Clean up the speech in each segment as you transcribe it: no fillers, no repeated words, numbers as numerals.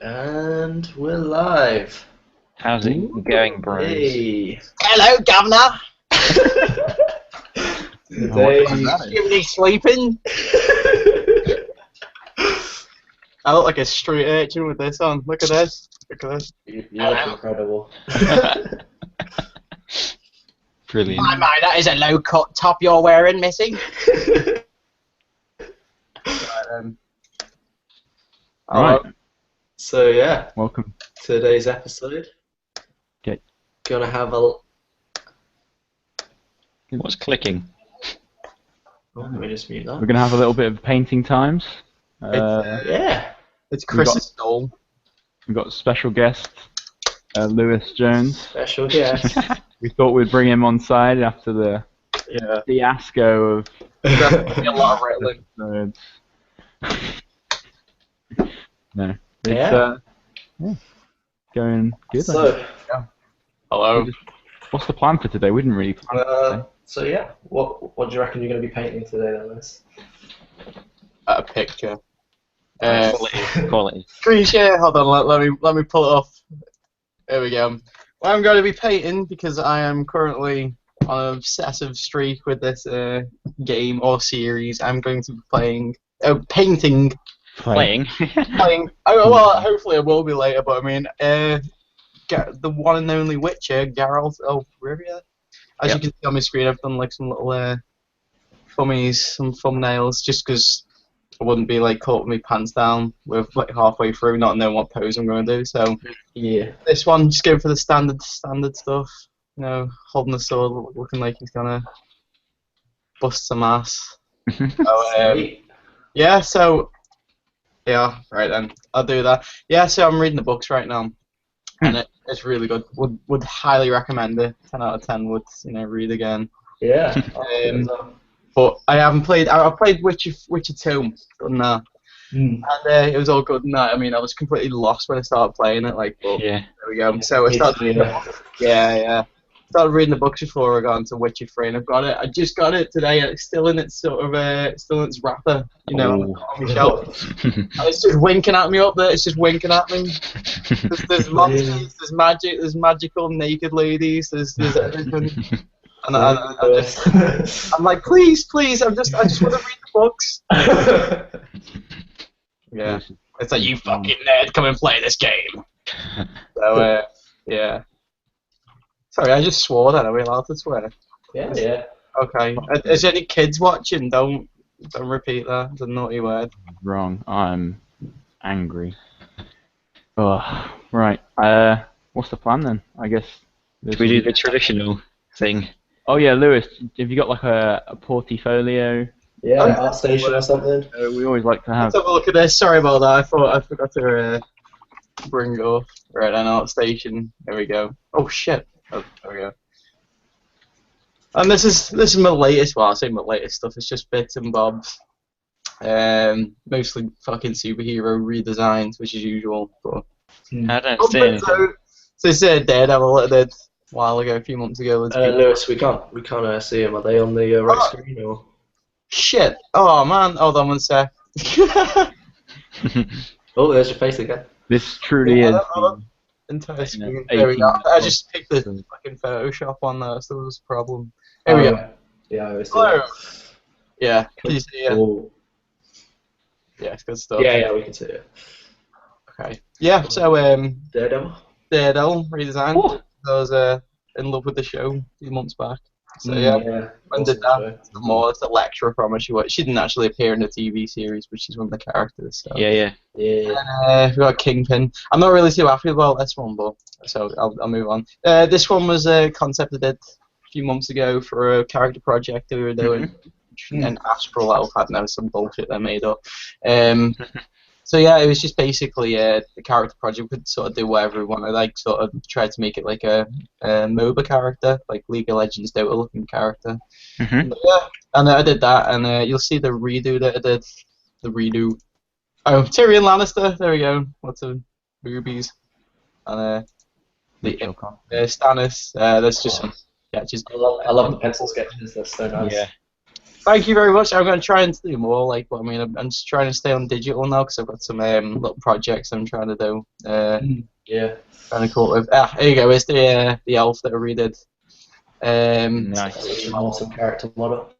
And we're live. How's it going, bros? Hey. Hello, Governor. Today, Chimney sleeping. I look like a street urchin with this on. Look at this. Look at this. you look incredible. Brilliant. My, that is a low-cut top you're wearing, Missy. Right. So yeah, Welcome. today's episode. Okay. Gonna have a. What's clicking? Oh, let me just mute that. We're gonna have a little bit of painting times. Yeah. It's Chris's stall. We've got a special guest, Lewis Jones. Special guest. We thought we'd bring him on side after the fiasco of A lot of rattling. episodes. No. Yeah. Going good. I So, think. Hello. What's the plan for today? We didn't really plan for today. so yeah, what do you reckon you're gonna be painting today, then, Liz? A picture. Quality. Screen share. Hold on. Let me pull it off. There we go. Well, I'm going to be painting because I am currently on an obsessive streak with this game or series. I'm going to be painting. Playing. Oh, well, hopefully it will be later. But I mean, the one and only Witcher, Geralt of Rivia. As you can see on my screen, I've done like some little thummies, some thumbnails, just because I wouldn't be like caught with my pants down with like halfway through, not knowing what pose I'm going to do. So Yeah. this one, just going for the standard stuff. You know, holding the sword, looking like he's gonna bust some ass. Sweet. Yeah. So yeah, right then, I'll do that. Yeah. So I'm reading the books right now, and it's really good. Would highly recommend it. 10 out of 10 would read again. Yeah. But I haven't played. I played Witcher 2, done that, Mm. and it was all good. And that, I mean, I was completely lost when I started playing it. Like, but Yeah. there we go. So I started reading the book. Yeah. Started reading the books before I got into Witcher 3, and I've got it. I just got it today. And it's still in its sort of still in its wrapper, on my shelf. And it's just winking at me up there. It's just winking at me. There's monsters, there's magic, there's magical naked ladies, there's everything. And I'm like, please, I just want to read the books. Yeah. It's like, you fucking nerd, come and play this game. So, yeah. Sorry, I just swore then. Are we allowed to swear? Yeah. Okay. Is there any kids watching? Don't repeat that. It's a naughty word. Wrong. I'm angry. Oh, right. What's the plan then? I guess. Do we do the traditional thing? Oh yeah, Lewis. Have you got like a portfolio? Yeah, art station or something. We always like to have. Let's have a look at this. Sorry about that. I forgot to bring it up. Right, an art station. There we go. Oh shit. Oh, there we go. And this is my latest. Well, I say my latest stuff. It's just bits and bobs. Mostly fucking superhero redesigns, which is usual. But I don't see anything. so this is Daredevil that I did a while ago, a few months ago. Lewis, we can't see him. Are they on the right screen or? Shit! Oh man, hold on one sec. Oh, there's your face again. This truly is. Entire screen. Yeah, There we go. 18 I just picked the fucking Photoshop on there, so there was a problem. There we go. Yeah, I always do Hello. that. Yeah. Can you see it? Oh. Yeah, it's good stuff. Yeah, we can see it. Okay. Yeah. So Daredevil. Daredevil redesign. Oh. I was in love with the show a few months back. So yeah. When did that? More, it's a lecturer from her. She didn't actually appear in the TV series, but she's one of the characters. So. Yeah. And, we got Kingpin. I'm not really too happy about this one, but so I'll move on. This one was a concept I did a few months ago for a character project that we were doing. An Astral Elf, I don't know, some bullshit they made up. So yeah, it was just basically the character project. We could sort of do whatever we wanted. Like sort of try to make it like a MOBA character, like League of Legends Dota looking character. But, yeah, and I did that, and you'll see the redo that I did. The redo. Oh, Tyrion Lannister. There we go. Lots of boobies. And Stannis. There's just some sketches. I love the pencil sketches. They're so nice. Yeah. Thank you very much. I'm going to try and do more. Like, I mean, I'm just trying to stay on digital now because I've got some little projects I'm trying to do. Yeah. Trying to come up with. Here you go. It's the elf that I redid. Nice. An awesome character model.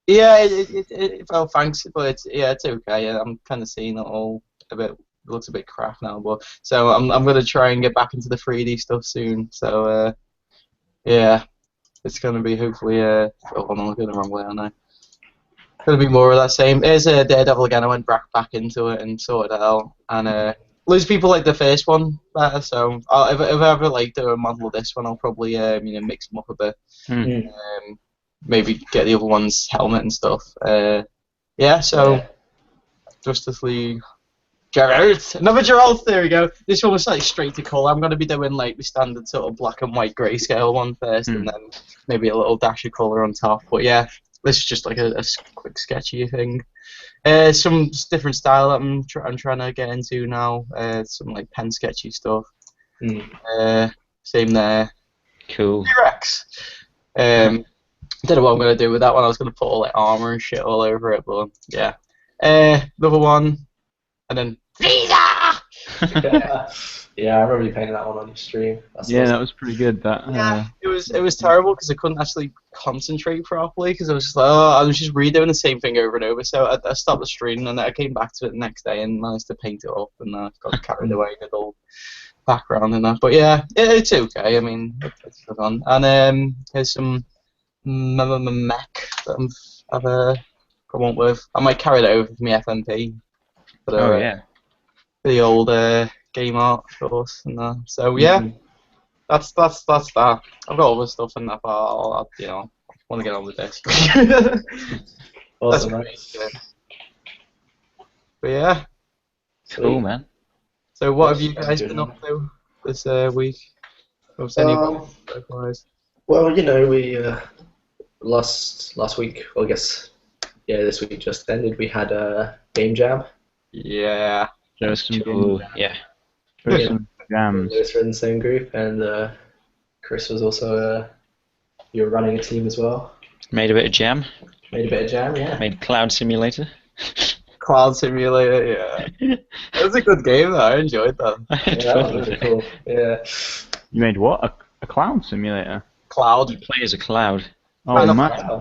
Yeah, well, thanks, but it's okay. I'm kind of seeing it all a bit. It looks a bit crap now, but so I'm gonna try and get back into the 3D stuff soon. So yeah, it's gonna be hopefully oh, I'm going the wrong way, aren't I? Gonna be more of that same. Here's Daredevil again. I went back into it and sorted it out, and loads of people like the first one better. So if I ever like do a model of this one, I'll probably mix them up a bit. Maybe get the other one's helmet and stuff. Yeah, so Justice League. Geralt! Another Geralt, there we go. This one was like straight to colour. I'm going to be doing like the standard sort of black and white grayscale one first, and then maybe a little dash of colour on top. But yeah, this is just like a quick sketchy thing. Some different style that I'm trying to get into now. Some like pen sketchy stuff. Same there. Cool. T-Rex. Don't know what I'm going to do with that one. I was going to put all like armor and shit all over it, but yeah. Another one, and then Yeah, I remember you painting that one on your stream. That was pretty good. That. it was terrible because I couldn't actually concentrate properly because I was just like, oh, I was just redoing the same thing over and over. So I stopped the stream and then I came back to it the next day and managed to paint it up and got carried away with the whole background and that. But yeah, it's okay. I mean, it's fun. And here's some mech that I've come up with. I might carry that over for my FMP. But, yeah. The old game art, of course, and that. So yeah, that's that. I've got all this stuff in that, but I'll want to get on with this. Awesome, that's great. But yeah, cool, man. So what have you guys been up to this week? Well, we last week, well, I guess, this week just ended. We had a game jam. Yeah. There was some some jams. We were in the same group, and Chris was also you were running a team as well. Made a bit of jam. Yeah. Made Cloud Simulator. Cloud Simulator, yeah. It was a good game though, I enjoyed that. That was really cool. Yeah. You made what? A cloud simulator? Cloud. You play as a cloud. Oh, man.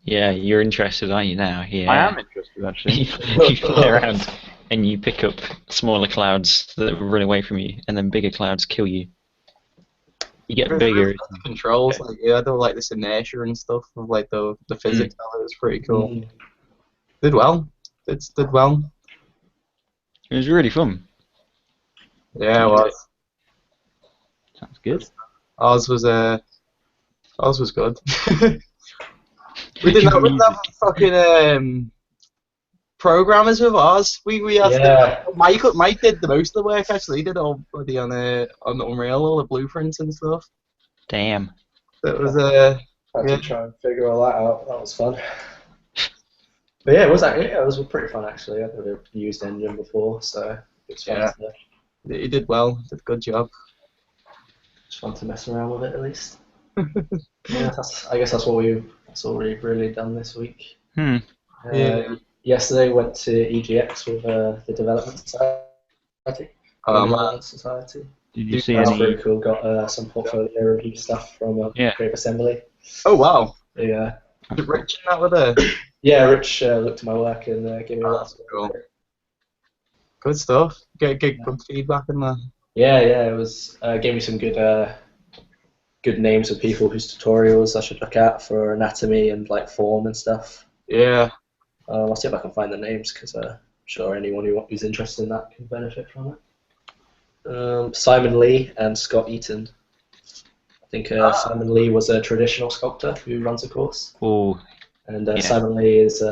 Yeah, you're interested, aren't you now? Yeah. I am interested, actually. You play around and you pick up smaller clouds that run away from you, and then bigger clouds kill you. You get bigger. The controls, like they were like this inertia and stuff of like the physics of it was pretty cool. Did well. It did well. It was really fun. Yeah, it was. Sounds good. Ours was good. we didn't have fucking programmers with ours. We had Mike did the most of the work actually. He did it all bloody on Unreal, all the blueprints and stuff. Damn. It was had to try and figure all that out. That was fun. But yeah, it was pretty fun actually. I've never used Engine before, so it's fun. He did well. Did a good job. It's fun to mess around with it at least. I guess that's what we've really done this week. Yesterday went to EGX with the Development Society. Society. Did you see that was any? really cool. Got some portfolio review stuff from Creative Assembly. Oh wow. Yeah. Did Rich and that with her? Yeah, Rich looked at my work and gave me a lot of cool. Good stuff. Get good feedback in there. Yeah, it was gave me some good names of people whose tutorials I should look at for anatomy and like form and stuff. Yeah. I'll see if I can find the names because I'm sure anyone who's interested in that can benefit from it. Simon Lee and Scott Eaton. I think Simon Lee was a traditional sculptor who runs a course. Oh. And Simon Lee is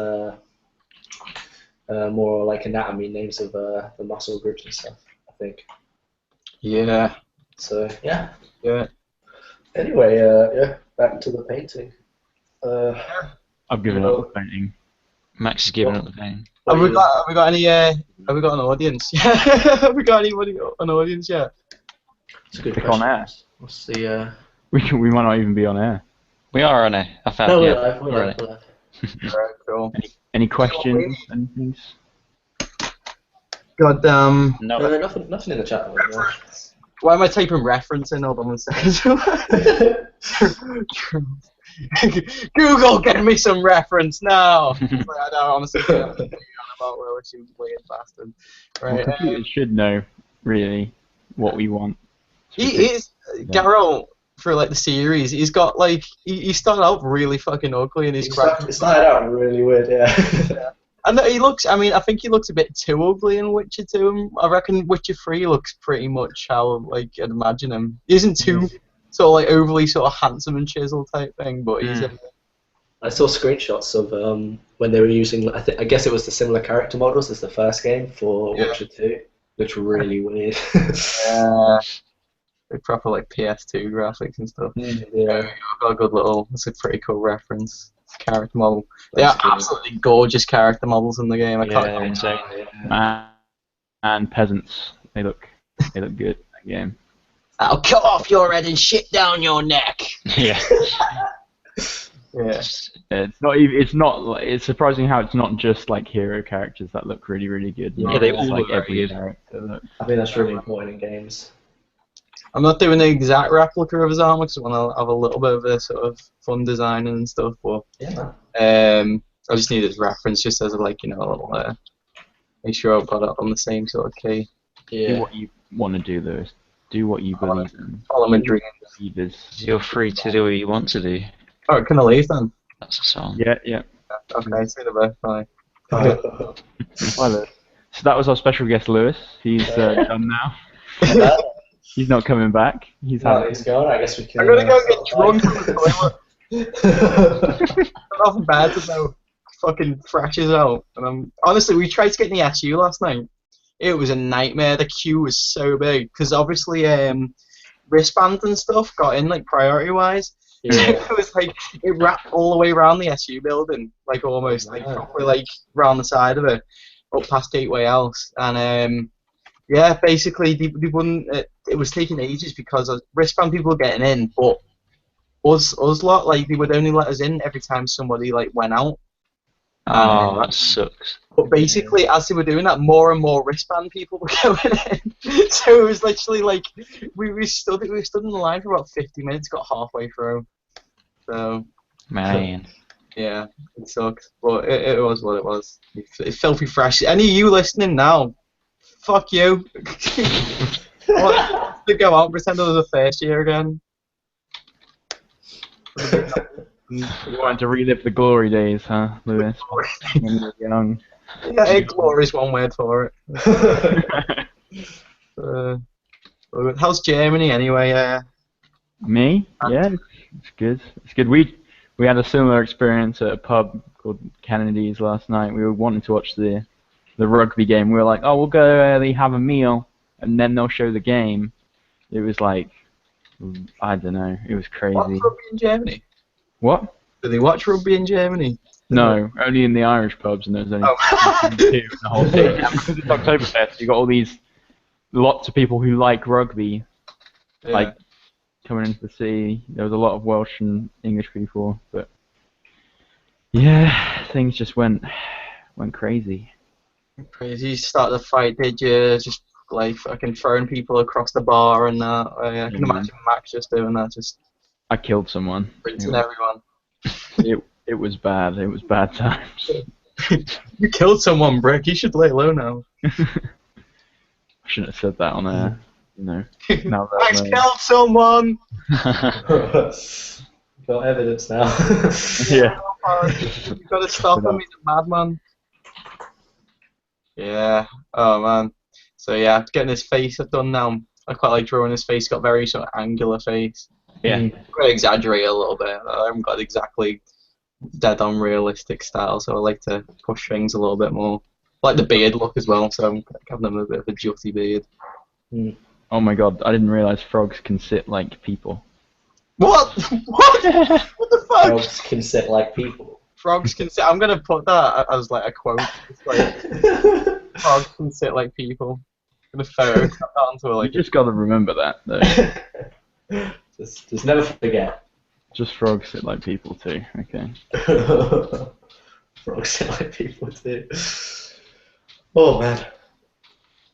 more like anatomy, names of the muscle groups and stuff, I think. Yeah. So, yeah. Yeah. Anyway, back to the painting. I've given up the painting. Max is giving up the painting. Have we got any? Have we got an audience? Have we got anybody an audience yet? It's a good Pick question. on air. What's the? We might not even be on air. We are on air. I found No, yeah, we're live. Alright, cool. Any questions? Anything? Goddamn. No. Nothing in the chat right now. Why am I typing reference in? Hold on one second. Google, get me some reference now. I don't honestly know what you're on about, Willis, you weird bastard. Well, Right. computers should know really what we want. He is Geralt for like the series. He's got like he started out really fucking ugly, and It started out really weird, yeah. And he looks. I mean, I think he looks a bit too ugly in Witcher 2. I reckon Witcher 3 looks pretty much how like I'd imagine him. He isn't too sort of like overly sort of handsome and chiseled type thing, but he's. I saw screenshots of when they were using. I guess it was the similar character models as the first game for Witcher 2, which were really weird. Like proper like PS2 graphics and stuff. Yeah. I've got a good little. That's a pretty cool reference. Character model. They are absolutely gorgeous character models in the game. I can't. They're insane. And peasants, they look good in that game. I'll cut off your head and shit down your neck. Yeah. Yeah. It's surprising how it's not just like hero characters that look really good. Yeah, they It's all like look very every good. character looks. I think that's really important in games. I'm not doing the exact replica of his armor because I want to have a little bit of a sort of fun design and stuff. But Yeah. I just need his reference just as a, like, you know, a little. Make sure I've got it on the same sort of key. Do Yeah. what you want to do, Lewis. Do what you believe in. Follow my dreams. Believers. You're free to do what you want to do. Alright, can I leave then? That's a song. Yeah. Okay, see you in a bit. Bye. Bye, Lewis. So that was our special guest, Lewis. He's done now. He's not coming back. He's He's gone. I guess we can. I'm gonna go get drunk in the toilet. Nothing bad to know. Fucking fractures out. And honestly, we tried to get in the SU last night. It was a nightmare. The queue was so big because obviously wristbands and stuff got in like priority wise. Yeah. It was like it wrapped all the way around the SU building, like almost like properly like around the side of it, up past Gateway House. And yeah, basically they wouldn't. It was taking ages because wristband people were getting in, but us lot, like they would only let us in every time somebody like went out. Oh, that sucks. But basically, as they were doing that, more and more wristband people were going in. So it was literally like we stood in the line for about 50 minutes, got halfway through. So Man. yeah, it sucked, but it was what it was. It's filthy fresh. Any of you listening now? Fuck you. Want to go out and pretend it was a first year again? You wanted to relive the glory days, huh, Lewis? When you were young. Yeah, glory is one word for it. How's Germany anyway? Me? Yeah, it's good. It's good. We had a similar experience at a pub called Kennedy's last night. We were wanting to watch the rugby game. We were like, oh, we'll go early, have a meal, and then they'll show the game. It was like, I don't know. It was crazy. Watch rugby in Germany? What? Do they watch rugby in Germany? No, only in the Irish pubs, and there's only two in the whole thing. And because it's Oktoberfest, you got all these lots of people who like rugby, like coming into the city. There was a lot of Welsh and English people, but yeah, things just went crazy. Crazy. You started a fight, did you? Just like fucking throwing people across the bar and that. I can imagine Max just doing that, just I killed someone. rinsing everyone. It was bad. It was bad times. You killed someone, Brick. You should lay low now. I shouldn't have said that on air. You know. Now that Max killed someone. Got evidence now. Yeah. You gotta stop him. He's a madman. Yeah. Oh man. So yeah, getting his face done now. I quite like drawing his face. Got very sort of angular face. Yeah. I'm gonna exaggerate a little bit. I haven't got exactly dead-on realistic style, so I like to push things a little bit more. I like the beard look as well, so I'm giving him a bit of a jutty beard. Oh my god! I didn't realize frogs can sit like people. What? What? What the fuck? Frogs can sit like people. Frogs can sit. I'm gonna put that as like a quote. It's like frogs can sit like people. I'm gonna photograph that onto You like. just gotta remember that, though. Just never forget. Just frogs sit like people too. Okay. Frogs are like people too. Oh man.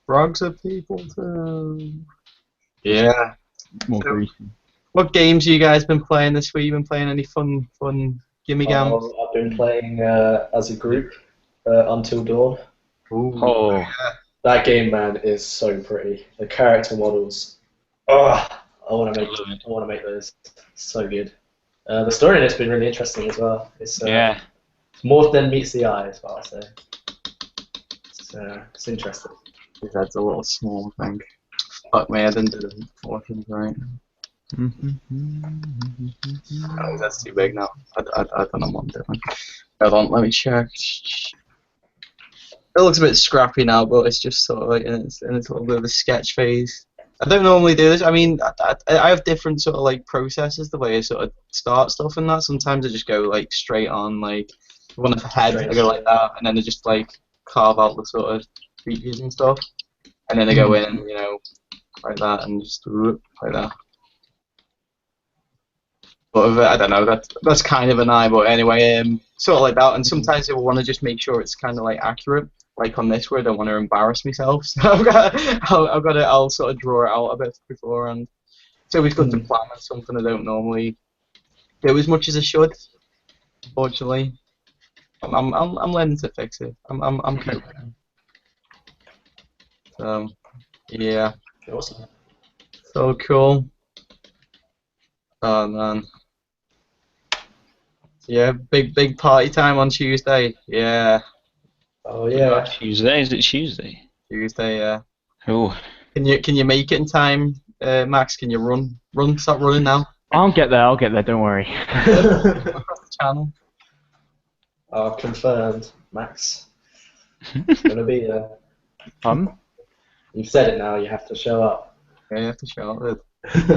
Frogs are people too. Yeah. More So, greasy. what games you guys been playing this week? You been playing any fun gimme gams? I've been playing as a group Until Dawn. Ooh. Oh, That game, man, is so pretty. The character models. Oh, I want to make. I love it. I want to make those. So good. The story in it's been really interesting as well. It's yeah. it's more than meets the eye, as well. I say. It's interesting. That's a little small thing. Fuck me, I didn't do the proportions right. Oh, that's too big now. I don't know what I'm doing. Hold on, let me check. It looks a bit scrappy now, but it's just sort of like in its little bit of a sketch phase. I don't normally do this. I mean, I have different sort of like processes the way I sort of start stuff and that. Sometimes I just go like straight on, like one of the head, I go like that, and then I just like carve out the sort of features and stuff, and then I go in, you know, like that, and just like that. But I don't know. That's kind of an eye, but anyway, sort of like that. And sometimes I want to just make sure it's kind of like accurate. Like on this where I don't want to embarrass myself, so I'll sort of draw it out a bit beforehand. It's always good to plan. That's something I don't normally do as much as I should. Unfortunately, I'm learning to fix it. I'm coping. So yeah, Awesome. so cool. Oh man. Yeah, big party time on Tuesday. Yeah, Oh yeah. Tuesday? Is it Tuesday? Tuesday. Yeah. Oh, Can you make it in time, Max? Can you start running now? I'll get there. Don't worry. Across the channel. Confirmed, Max. It's gonna be there. You've said it now. You have to show up. Yeah, you have to show up.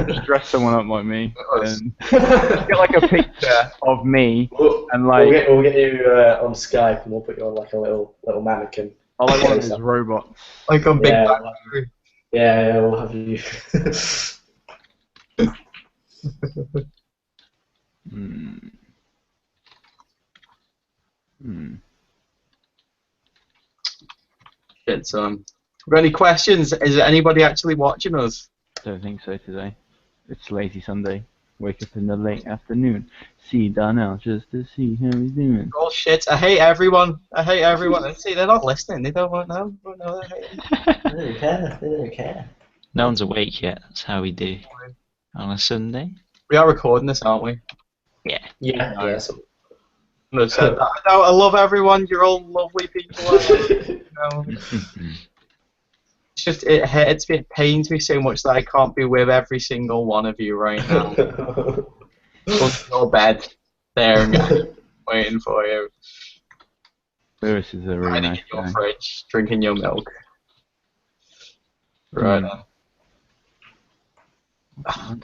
Just dress someone up like me and get like a picture of me and like we'll get you on Skype and we'll put you on like a little mannequin. I like one of those robots. Like on Big Yeah, Bang we'll Theory. Yeah, we'll have you. Shit, son. Got any questions? Is anybody actually watching us? Don't think so today. It's lazy Sunday. Wake up in the late afternoon. See Darnell just to see how he's doing. Oh shit! I hate everyone. See, they're not listening. They don't know. They hate They don't care. They don't care. no one's awake yet. That's how we do on a Sunday. We are recording this, aren't we? Yeah. Yeah. Yeah. So. No, said that. I love everyone. You're all lovely people. You know. It's just it pains me so much that I can't be with every single one of you right now. On your bed, there, waiting for you. Lewis is a really Hiding nice in your guy. fridge, drinking your milk. Right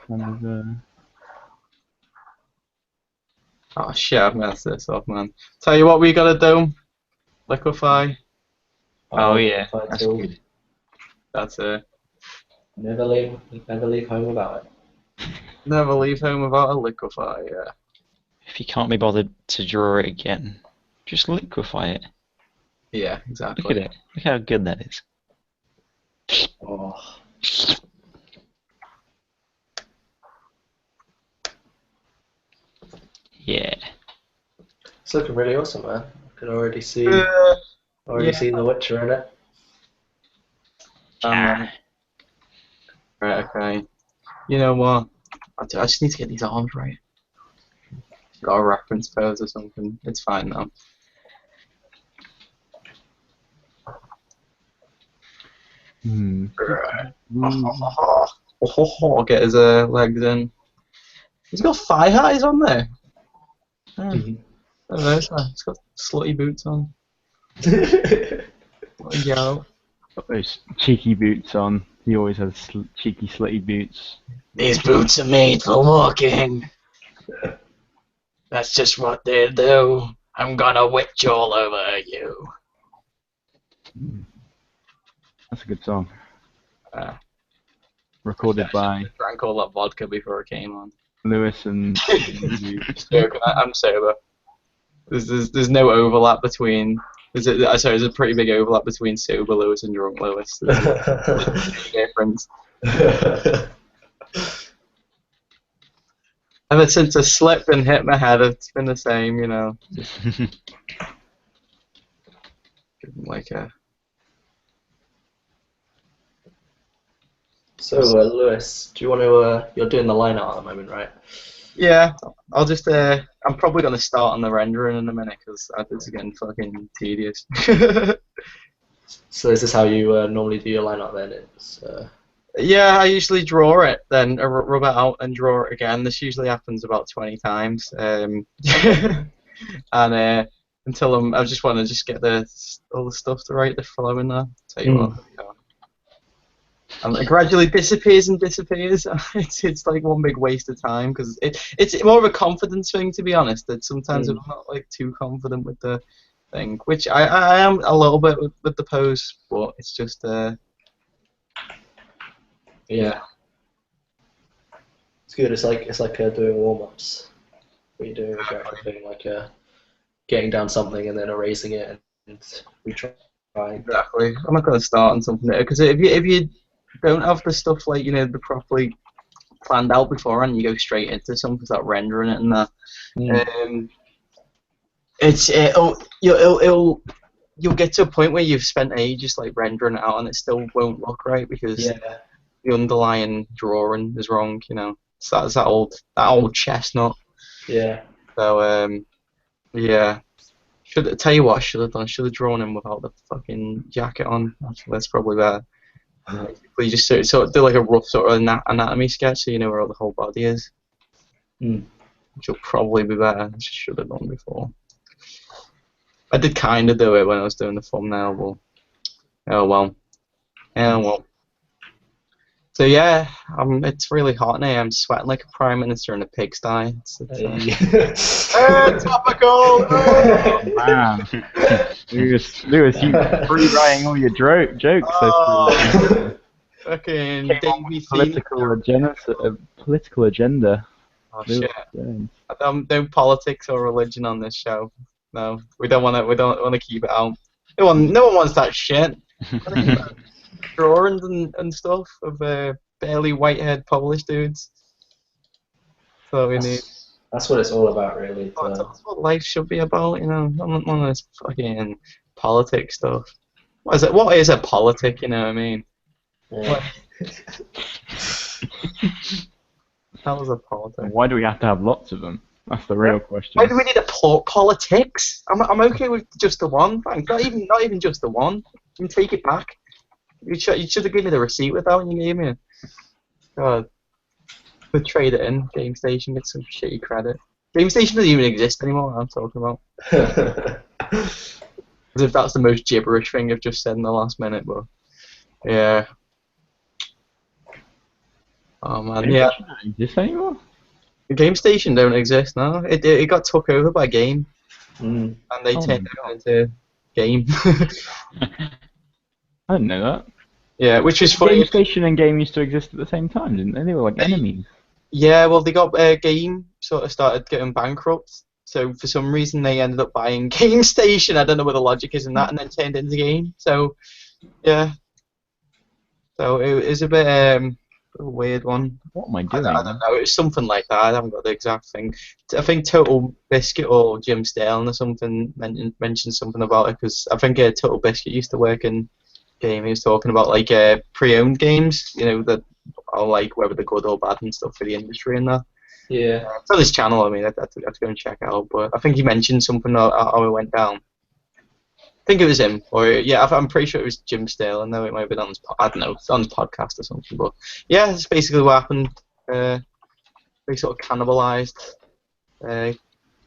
then. Oh shit, I've messed this up, man. Tell you what we gotta do. Liquefy. Oh yeah, that's good. That's it. Never leave home without it. Never leave home without a liquefy, yeah. If you can't be bothered to draw it again, just liquefy it. Yeah, Look exactly. at it. Look how good that is. Oh. Yeah. It's looking really awesome, man. I can already see Yeah. see the Witcher in it. Right, okay. You know what? I just need to get these arms right. Got a reference pose or something. It's fine now. Get his legs in. He's got thigh highs on there. I don't know, he's got slutty boots on. Yeah. Got those cheeky boots on. He always has cheeky, slutty boots. These boots are made for walking. That's just what they do. I'm gonna witch all over you. That's a good song. Recorded by. Drank all that vodka before it came on. Lewis and you. Just joking. I'm sober. There's no overlap between. There's a pretty big overlap between sober Lewis and drunk Lewis. There's a big difference. Ever since I slipped and hit my head, it's been the same, you know. Like a. So, Lewis, do you want to? You're doing the line art at the moment, right? Yeah, I'll just. I'm probably gonna start on the rendering in a minute because this is getting fucking tedious. So, is this how you normally do your line art then? It's. Yeah, I usually draw it, then rub it out and draw it again. This usually happens about 20 times, and until I just want to just get all the stuff to write the flow in there. Tell you what, and it gradually disappears and disappears. It's like one big waste of time because it's more of a confidence thing, to be honest. That sometimes I'm not like too confident with the thing, which I am a little bit with the pose, but it's just Yeah. It's good. It's like doing warm-ups. What you're doing a graphic thing, like getting down something and then erasing it and retrying. Exactly. I'm not going to start on something there because if you don't have the stuff like the properly planned out beforehand, you go straight into something, start rendering it and that. You'll get to a point where you've spent ages like rendering it out and it still won't look right because the underlying drawing is wrong. You know, so that's that old chestnut. Yeah. So yeah. Should tell you what I should have done. I should have drawn him without the fucking jacket on. Actually, that's probably better. Basically, just sort of do like a rough sort of anatomy sketch, so you know where the whole body is. Which will probably be better. I should have done before. I did kind of do it when I was doing the thumbnail, but oh well. So yeah, it's really hot now. I'm sweating like a prime minister in a pigsty. Topical. Man, Lewis, you rewriting all your jokes. Fucking political agenda. Oh shit! I don't do politics or religion on this show. No, we don't want to keep it out. No one wants that shit. Drawings and stuff of barely white-haired Polish dudes. So we need. That's what it's all about, really. That's what life should be about, you know. Not none of this fucking politics stuff. What is a politic? You know what I mean? Yeah. That was a politic. Why do we have to have lots of them? That's the real question. Why do we need a politics? I'm okay with just the one. Thanks. Not even just the one. You can take it back. You should have given me the receipt with that when you gave me it. God. Could trade it in. Game Station gets some shitty credit. Game Station doesn't even exist anymore. What I'm talking about. As if that's the most gibberish thing I've just said in the last minute, but yeah. Oh man, yeah. Game Station don't exist anymore? The Game Station don't exist now. It got took over by Game, and they turned it into Game. I didn't know that. Yeah, which is funny. Game Station and Game used to exist at the same time, didn't they? They were like enemies. Yeah, well, they got Game sort of started getting bankrupt, so for some reason they ended up buying Game Station. I don't know what the logic is in that, and then turned into Game. So, yeah. So it is a bit a weird one. What am I doing? I don't know. It was something like that. I haven't got the exact thing. I think Total Biscuit or Jim Sterling or something mentioned something about it because I think Total Biscuit used to work in Game. He was talking about like pre-owned games, you know, that are like whether they're good or bad and stuff for the industry and that. Yeah. For this channel, I mean, I have to go and check it out. But I think he mentioned something how it went down. I think it was him, or yeah, I'm pretty sure it was Jim Sterling. Though it might have been on his, I don't know, it's on his podcast or something. But yeah, that's basically what happened. They sort of cannibalized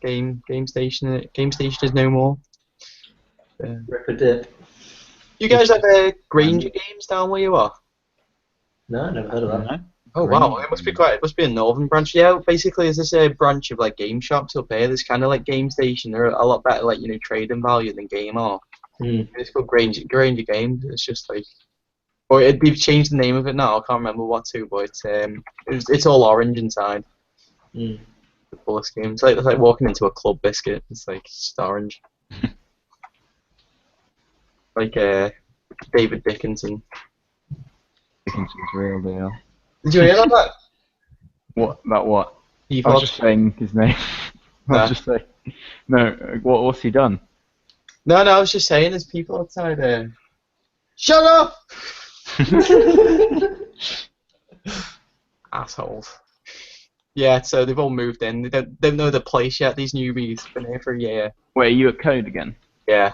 Game Station. Game Station is no more. Rip a dip. You guys have Granger Games down where you are? No, never heard of that. No? Oh wow, it must be a northern branch. Yeah, basically, it's this branch of like game shops up here. There's kind of like Game Station. They're a lot better, like trading value than Game are. It's called Granger Games. It's just like, or they've changed the name of it now. I can't remember what to, but it's all orange inside. Mm. The colour scheme. It's like walking into a club biscuit. It's like just orange. Like David Dickinson. Dickinson's real deal. Did you hear about that? What about what? He I was just saying his name. I was just saying. No, what's he done? No, I was just saying there's people outside there. Shut up! Assholes. Yeah, so they've all moved in. They don't know the place yet, these newbies. Been here for a year. Wait, are you at Code again? Yeah.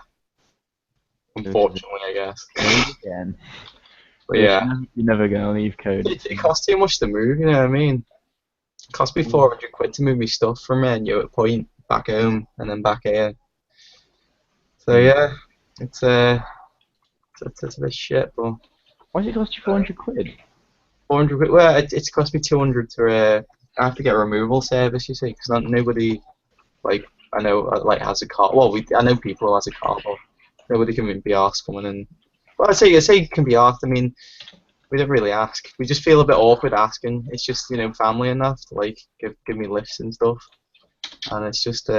Unfortunately, I guess. Code again. But yeah. You're never going to leave Code. It costs too much to move, you know what I mean? It cost me 400 quid to move my stuff from Newark Point back home and then back here. So yeah, it's a bit shit, but... Why does it cost you 400 quid? 400 quid? Well, it's cost me 200 to... I have to get a removal service, you see, because nobody, like, I know, like, has a car. Well, I know people who has a car, but nobody can be asked coming in. Well, I say it can be asked. I mean, we don't really ask. We just feel a bit awkward asking. It's just, you know, family enough to, like, give me lifts and stuff. And it's just,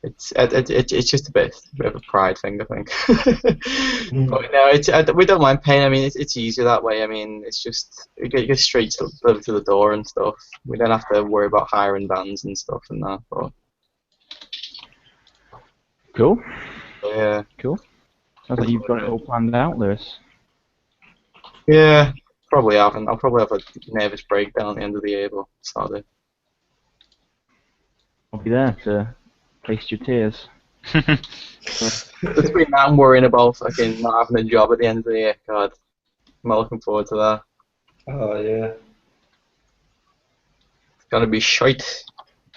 it's just a bit of a pride thing, I think. But no, we don't mind paying. I mean, it's easier that way. I mean, it's just you get straight to the door and stuff. We don't have to worry about hiring vans and stuff and that. But cool. Yeah. Cool. Sounds like you've got it all planned out, Lewis. Yeah, probably haven't. I'll probably have a nervous breakdown at the end of the year, but sorry. I'll be there to taste your tears. Between that and worrying about fucking not having a job at the end of the year, God, I'm not looking forward to that. Oh yeah. It's gonna be shite.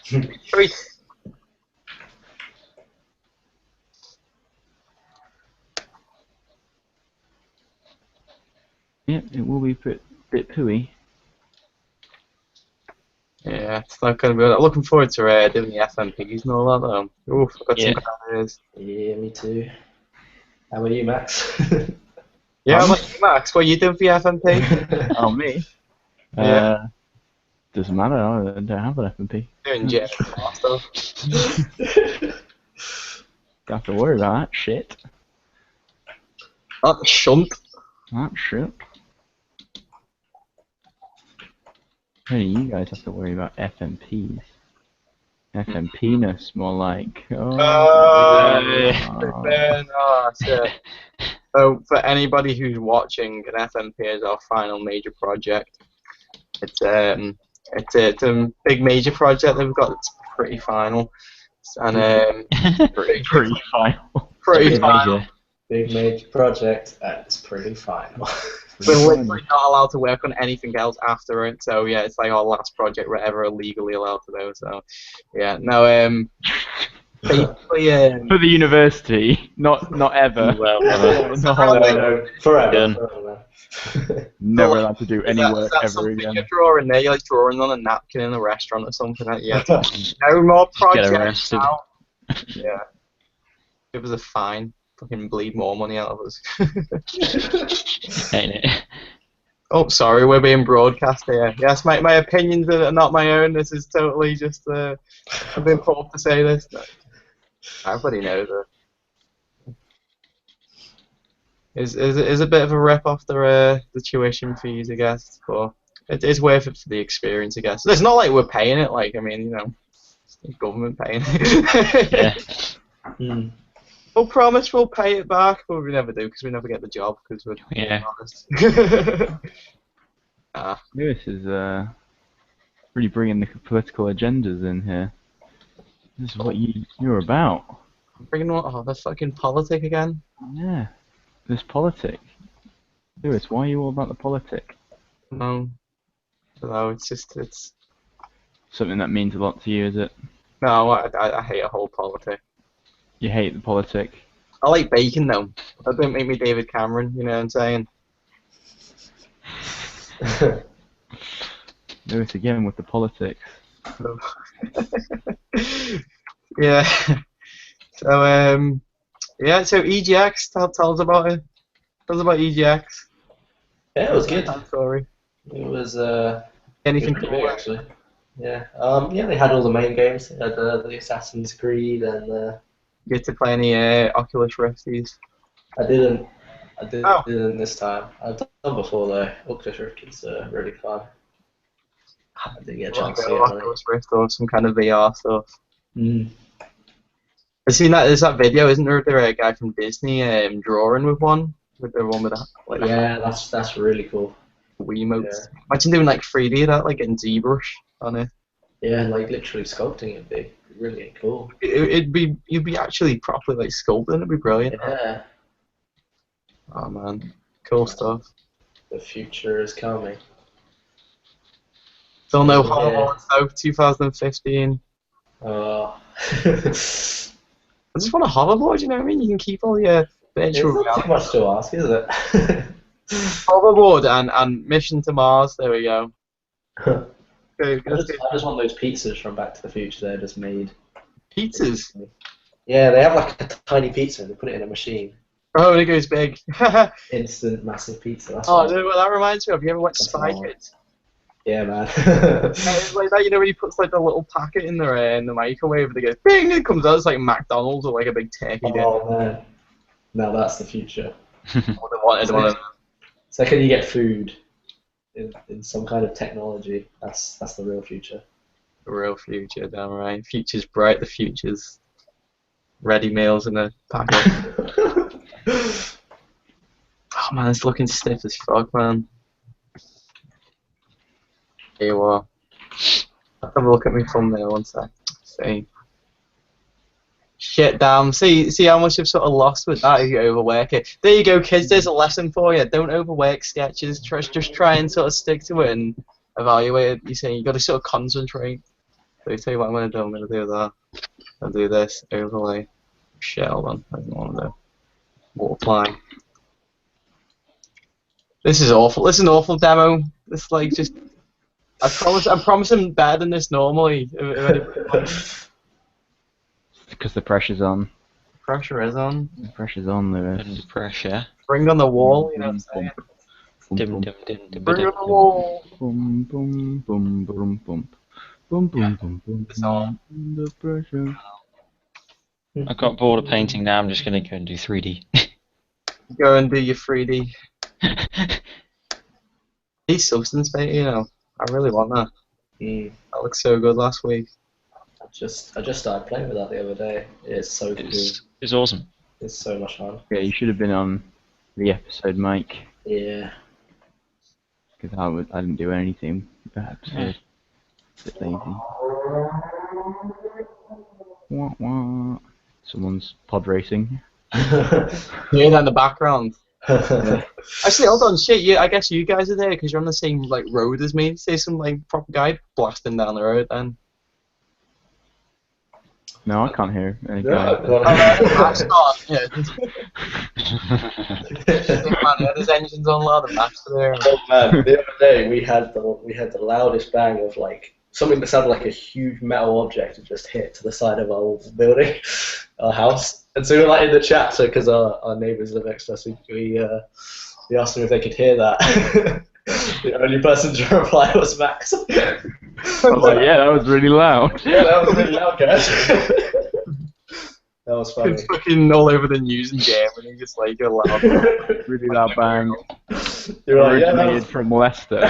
Shite. Yeah, it will be a bit pooey. Yeah, it's not gonna be. I'm looking forward to doing the FMPs and all that. Oof, I've got some good ideas. Yeah, me too. How about you, Max? Yeah, how about you, Max? What are you doing for your FMP? Oh, me? Yeah. Doesn't matter. I don't have an FMP. Doing jet stuff. Don't have to worry about that shit. That shunt. That shit. Hey, you guys have to worry about FMPs. FMP-ness, more like. Shit. So, for anybody who's watching, an FMP is our final major project. It's a big major project that we've got. It's pretty final, and pretty final. Pretty final. Major. Big major project, and it's pretty final. We're literally not allowed to work on anything else after it, so yeah, it's like our last project we're ever legally allowed to do. So, yeah, no, basically, for the university, not ever. Well, Forever. Never allowed to do any work ever something again. you're drawing there, you're like drawing on a napkin in a restaurant or something like that. No more projects arrested. now. Yeah. Give us a fine. Fucking bleed more money out of us. Ain't it? Oh, sorry, we're being broadcast here. Yes, my opinions are not my own. This is totally just, I've been told to say this. Everybody knows it. Is a bit of a rip off the tuition fees, I guess, but it is worth it for the experience, I guess. It's not like we're paying it, like, I mean, you know, it's the government paying it. Yeah. We'll promise we'll pay it back, but we never do because we never get the job because we're honest. Lewis is really bringing the political agendas in here. This is what you're about. I'm bringing the fucking politic again. Yeah, this politic. Lewis, why are you all about the politic? No, it's something that means a lot to you, is it? No, I hate a whole politic. You hate the politic. I like bacon though. That don't make me David Cameron, you know what I'm saying? Lewis again with the politics. Yeah. So so EGX, tell us about it. Tell us about EGX. Yeah, it was good. Sorry. It was Anything good cool? actually. Yeah. Yeah, they had all the main games. They had the Assassin's Creed and You get to play any Oculus Rifties? I didn't. I Oh. didn't this time. I've done before though. Oculus Rift is really fun. I didn't get a chance to get money. Oculus Rift or some kind of VR stuff. Mm. I've seen that. There's that video, isn't there? There a guy from Disney drawing with one, with the one with the like Yeah, that's really cool. Wiimotes. Yeah. Imagine doing like 3D that, like getting ZBrush on it. Yeah, like literally sculpting it'd be really cool. You'd be actually properly like sculpting. It'd be brilliant. Yeah, Oh man, cool stuff. the future is coming. Still no Yeah. Hoverboard though. 2015. Oh. I just want a hoverboard. You know what I mean? You can keep all your It's virtual not reality. too much to ask, is it? Hoverboard and Mission to Mars. There we go. I just want those pizzas from Back to the Future. They're just made. Pizzas. Yeah, they have like a tiny pizza and they put it in a machine. Oh, and it goes big. Instant, massive pizza. That's Oh, what- no, well, that reminds me of. You ever watched That's Spy all. Kids? Yeah, man. It's like that, you know, when he puts like the little packet in the microwave and it goes bing, it comes out. It's like McDonald's or like a big turkey dinner. Oh man, now that's the future. I wanted one of them. So can you get food in some kind of technology? That's the real future. The real future, damn right. Future's bright. The future's ready meals in a packet. Oh man, it's looking stiff as fuck, man. Here you are. Have a look at my thumbnail one sec. See. Shit, damn. See how much you've sort of lost with that if you overwork it. There you go, kids. There's a lesson for you. Don't overwork sketches. Just try and sort of stick to it and evaluate it. You say you got to sort of concentrate. So you tell you what I'm gonna do. I'm gonna do that. I'll do this. Overlay. Shit, hold on. I don't want to do. Multiply. This is awful. This is an awful demo. This like just. I'm promising better than this normally. Because the pressure's on. Pressure is on. The pressure's on, Lewis. Under pressure. Bring on the wall, you know what I'm saying? Dim, dim, dim, dim, Bring dim, on the dim. wall. Boom, boom, boom, boom, boom. Boom, boom, boom, boom. It's on. Under pressure. I've got bored of painting now. I'm just gonna go and do 3D. Go and do your 3D. These substance paint, you know. I really want that. Mm. That looked so good last week. I just started playing with that the other day. It's so cool. It's awesome. It's so much fun. Yeah, you should have been on the episode, Mike. Yeah. Because I didn't do anything with that episode. A bit lazy. Wah, wah. Someone's pod racing. You hear that in the background? Actually, hold on, shit. I guess you guys are there because you're on the same like road as me. Say some like proper guy blasting down the road then. No, I can't hear any Yeah, guy. Maps on, yeah. Man, his engine's on loud, the maps are there. Oh man, the other day we had the loudest bang of like something that sounded like a huge metal object had just hit to the side of our building, our house. And so we were like in the chat, so because our neighbours live next to us, we asked them if they could hear that. The only person to reply was Max. I was like, yeah, that was really loud. Yeah, that was really loud, guys. That was funny. It's fucking all over the news and game, and he just like a loud. Really loud bang. You were like, yeah, that Originated was... from Leicester.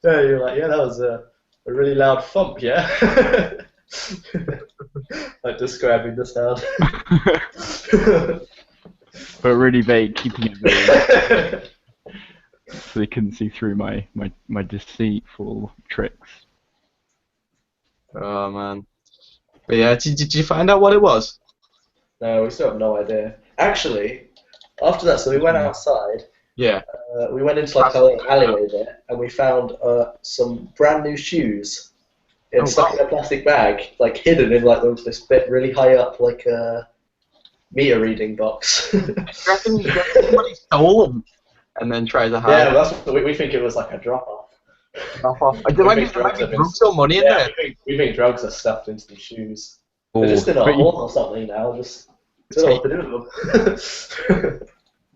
Yeah, you're like, yeah, that was a really loud thump, yeah. Like describing the sound. But really vague, keeping it vague. So they couldn't see through my deceitful tricks. Oh man. But yeah, did you find out what it was? No, we still have no idea. Actually, after that, so we went outside. Yeah. We went into like a little alleyway there, and we found some brand new shoes stuck in a plastic bag, like hidden in like this bit really high up, like a meter reading box. Do you reckon somebody stole them and then tried to hide Yeah, that's what we think it was like a drop off. off? There might be drugs or money in there. we think drugs are stuffed into the shoes. Oh, They're just in a but hole or something now. Just don't know what to do with them.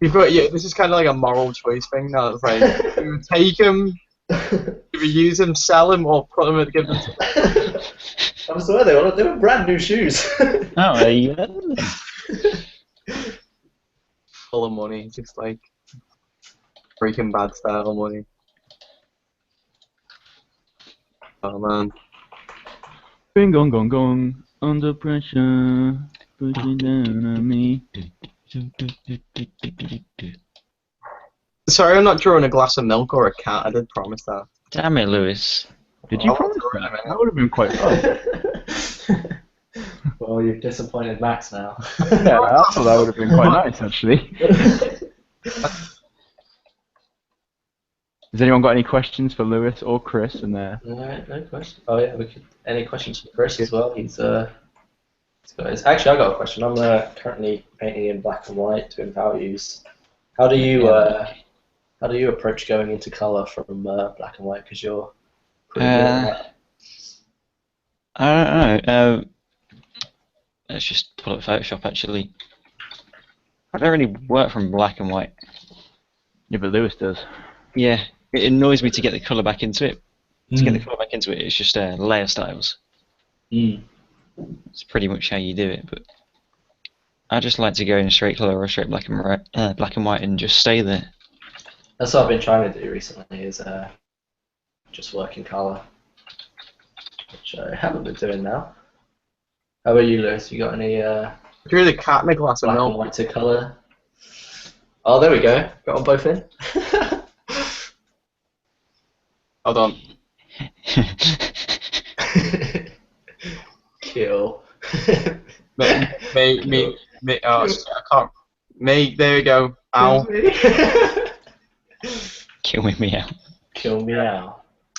You've got, yeah, this is kind of like a moral choice thing now. It's like, you take them, give we use them, sell them, or put them and give them to I swear they were brand new shoes. Oh, yeah. full of money, just like Breaking Bad style money. Oh man. Bing gong gong gong. Under pressure. Pushing down on me. Sorry, I'm not drawing a glass of milk or a cat. I did promise that. Damn it, Lewis. Did you I'll promise draw it in a that? minute. That would have been quite fun. Well, you've disappointed Max now. Yeah, I thought that would have been quite nice, actually. Has anyone got any questions for Lewis or Chris in there? No question. Oh yeah, we could. Any questions for Chris as well? He's got his. Actually, I got a question. I'm currently painting in black and white, doing values. How do you approach going into color from black and white? Because you're pretty good at that. I don't know. Let's just pull up Photoshop, actually. I don't really work from black and white. Yeah, but Lewis does. Yeah, it annoys me to get the colour back into it. To get the colour back into it, it's just layer styles. It's pretty much how you do it, but I just like to go in a straight colour or straight black and white and just stay there. That's what I've been trying to do recently. Is just work in color, which I haven't been doing now. How about you, Lewis? You got any Drew the cat in a glass of black and milk. white to color? Oh, there we go. Got them both in. Hold on. Kill. Me. Oh, shit, I can't. Me. There we go. Ow. Kill me out. Kill me out.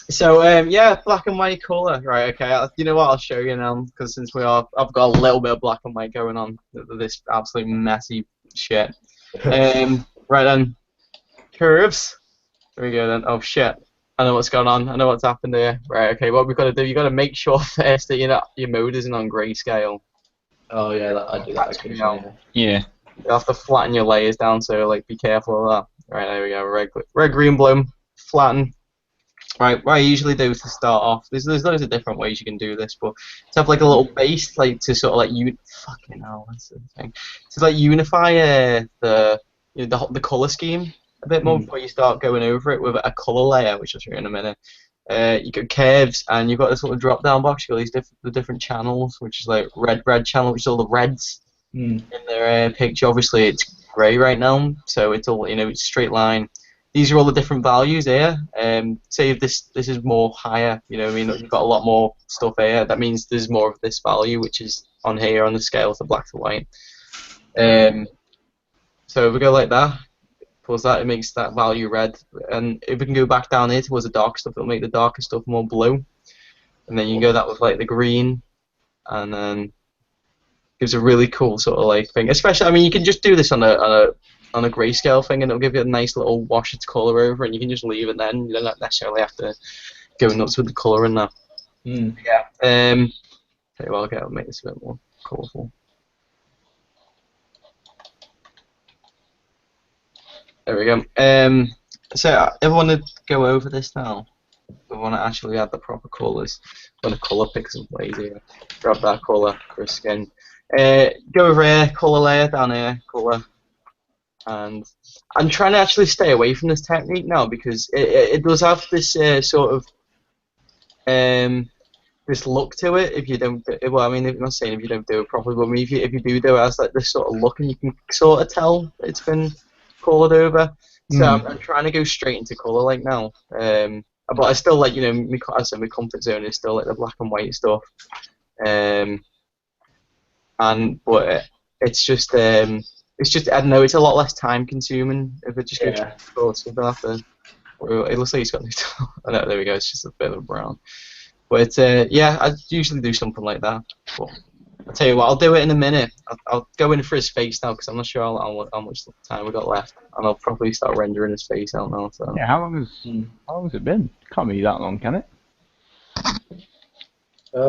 So yeah, black and white colour, right? Okay, you know what? I'll show you now, because since I've got a little bit of black and white going on, this absolute messy shit. Right then, curves. There we go then. Oh shit, I know what's going on. I know what's happened here. Right, okay, what we've got to do? You got to make sure first that your mode isn't on grayscale. Oh yeah, I do that. Occasionally. Yeah. You have to flatten your layers down, so like be careful of that. Right, there we go. Red, green, blue, flatten. Right, what I usually do to start off, there's loads of different ways you can do this, but to have like a little base, like to sort of like fucking hell, that's the thing. To like unify the color scheme a bit more before you start going over it with a color layer, which I'll show you in a minute. You got curves, and you've got this little drop down box. You got the different channels, which is like red channel, which is all the reds in their picture. Obviously, it's grey right now, so it's all it's straight line. These are all the different values here. Say if this is more higher, you've got a lot more stuff here. That means there's more of this value, which is on here on the scale to black to white. So if we go like that, pulls that, it makes that value red. And if we can go back down here towards the dark stuff, it'll make the darker stuff more blue. And then you can go that with like the green, and then gives a really cool sort of like thing. Especially, I mean, you can just do this on a grayscale thing, and it'll give you a nice little wash its colour over, and you can just leave it then. You don't necessarily have to go nuts with the colour and that. Yeah. Okay, well, I'll make this a bit more colourful. There we go. So if I want to go over this now, we want to actually add the proper colours. I'm going to colour pick some ways here. Grab that colour, Chris Skin. Go over here, colour layer, down here, colour. And I'm trying to actually stay away from this technique now, because it does have this sort of this look to it if you don't. Well, I mean, I'm not saying if you don't do it properly, but I mean, if you do it, it has like this sort of look, and you can sort of tell it's been coloured over. So I'm trying to go straight into colour like now. But I still like, I said my comfort zone is still like the black and white stuff. But it's just I don't know, it's a lot less time consuming if it just goes straight to after. It looks like it's got I know, there we go, it's just a bit of a brown. But yeah, I usually do something like that. But I'll tell you what, I'll do it in a minute. I'll go in for his face now, because I'm not sure how much time we got left, and I'll probably start rendering his face out now. So. Yeah, how long has it been? Can't be that long, can it? We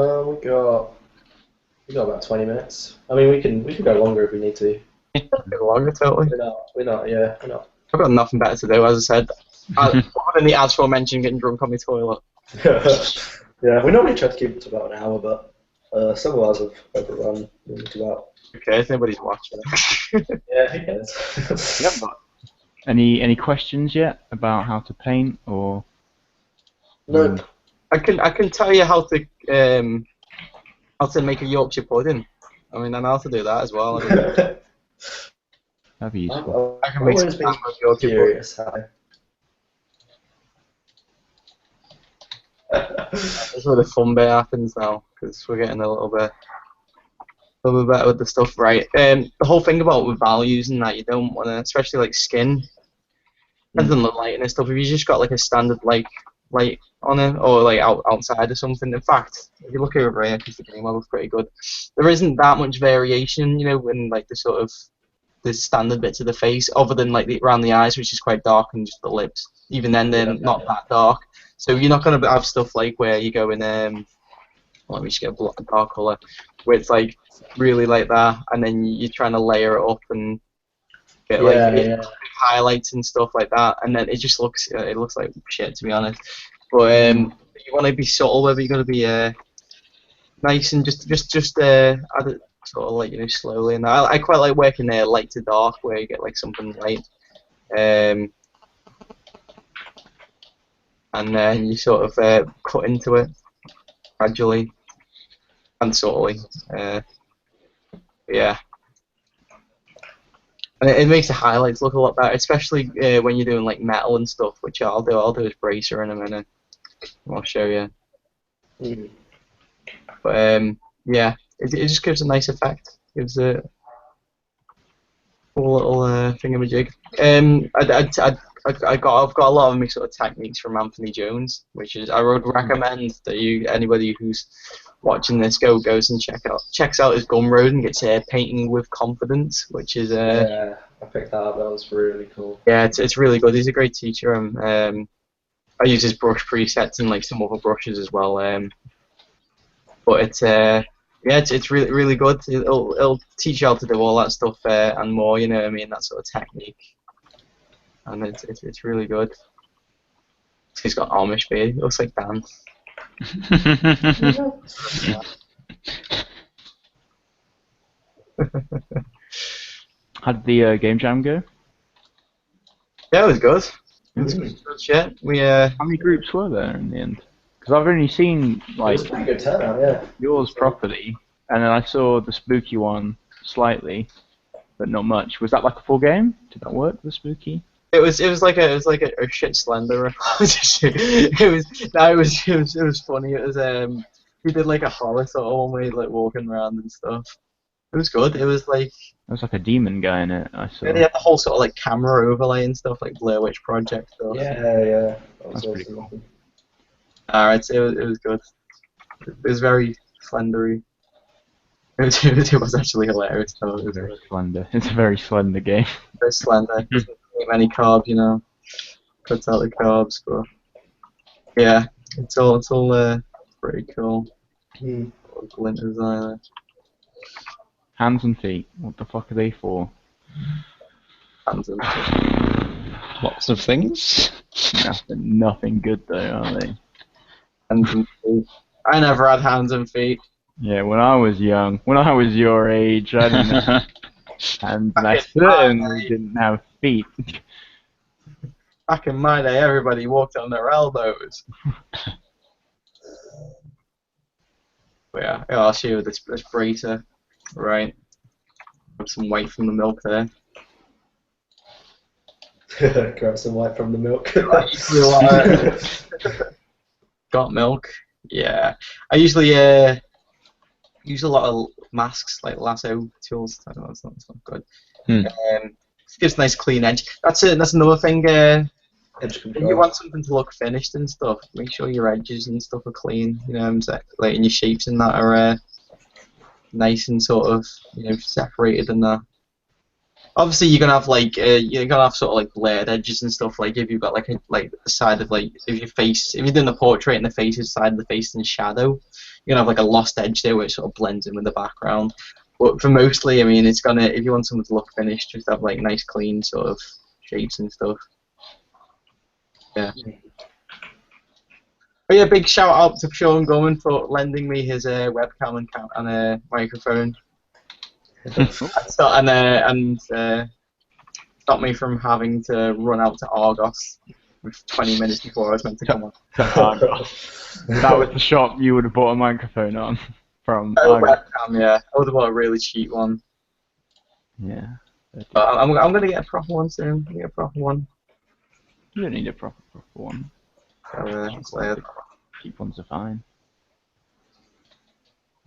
got about 20 minutes. I mean, we can go longer if we need to. A bit longer, totally. We're not. I've got nothing better to do, as I said. Other than the as aforementioned getting drunk on my toilet. Yeah, we normally try to keep it to about an hour, but some of ours have overrun to about. Okay, if nobody's watching. Yeah, who cares? Yeah, but any questions yet about how to paint or? Nope. I can tell you how to make a Yorkshire pudding. I mean, I know how to do that as well. That'd be useful. I can make some always been Yorkshire pudding. curious how. That's where the fun bit happens now, because we're getting a little bit better with the stuff, right? The whole thing about with values and that, you don't want to, especially like skin, depends on the lighting and stuff. If you just got like a standard light on it, or like outside or something. In fact, if you look over here, because the game level's pretty good, there isn't that much variation, you know, in like the sort of the standard bits of the face, other than like around the eyes, which is quite dark, and just the lips. Even then, they're not that dark. So you're not gonna have stuff like where you go in let me just get a dark color, where it's like really like that, and then you're trying to layer it up and get highlights and stuff like that, and then it just looks like shit, to be honest. But you want to be subtle, whether you're gonna be nice and just add it sort of like, you know, slowly. And I quite like working there light to dark, where you get like something light, and then you sort of cut into it gradually and subtly. Yeah. And it makes the highlights look a lot better, especially when you're doing like metal and stuff, which I'll do. I'll do as bracer in a minute. I'll show you. But yeah, it just gives a nice effect. Gives a cool little thingamajig. I've got a lot of my sort of techniques from Anthony Jones, which is I would recommend that anybody who's watching this goes and checks out his Gumroad and gets painting with confidence, which is yeah, I picked that up. That was really cool. Yeah, it's really good. He's a great teacher. I use his brush presets and like some other brushes as well. But it's it's really good. It'll teach you how to do all that stuff and more. You know what I mean? That sort of technique. And it's really good. He's got Amish beard. He looks like Dan. How did the game jam go? Yeah, it was good. It was good shit. How many groups were there in the end? Because I've only seen like It was a pretty good turnout, yeah. yours properly, and then I saw the spooky one slightly, but not much. Was that like a full game? Did that work? The spooky? It was like a shit slender. it was funny. It was we did like a horror sort of one way, like walking around and stuff. It was good. It was like there was like a demon guy in it. I saw. Yeah, they had the whole sort of like camera overlay and stuff, like Blair Witch Project stuff. Yeah. That's pretty cool. Alright, so it was good. It was very slendery. It was actually hilarious though. It was very slender. It's a very slender game. Very slender. Doesn't take many carbs, you know. Cuts out the carbs, but yeah, it's all pretty cool. Glinters either. Hands and feet. What the fuck are they for? Hands and feet. Lots of things. Nothing good though, are they? Hands and feet. I never had hands and feet. Yeah, when I was young, when I was your age, I didn't have hands, and I certainly didn't have feet. Back in my day, everybody walked on their elbows. But yeah, I'll show you this bracer. Right. Grab some white from the milk there. Grab some white from the milk. Got milk. Yeah. I usually use a lot of masks, like lasso tools. I don't know, it's not good. Gives a nice clean edge. That's another thing. If you want something to look finished and stuff, make sure your edges and stuff are clean. You know, like and your shapes and that are nice and sort of, you know, separated and that. Obviously, you're gonna have like you're gonna have sort of like blurred edges and stuff. Like if you've got like the side of like if you're doing the portrait and the face is side of the face in shadow, you're gonna have like a lost edge there which sort of blends in with the background. But for mostly, I mean, it's gonna, if you want something to look finished, just have like nice clean sort of shapes and stuff. Yeah. But yeah, big shout out to Sean Gorman for lending me his webcam and microphone. And stopped me from having to run out to Argos with 20 minutes before I was meant to come on. Argos. That was the shop you would have bought a microphone on from. Oh, Argos. webcam, yeah. I would have bought a really cheap one. Yeah. But I'm gonna get a proper one soon. Get a proper one. You don't need a proper one. So, Cheap ones are fine.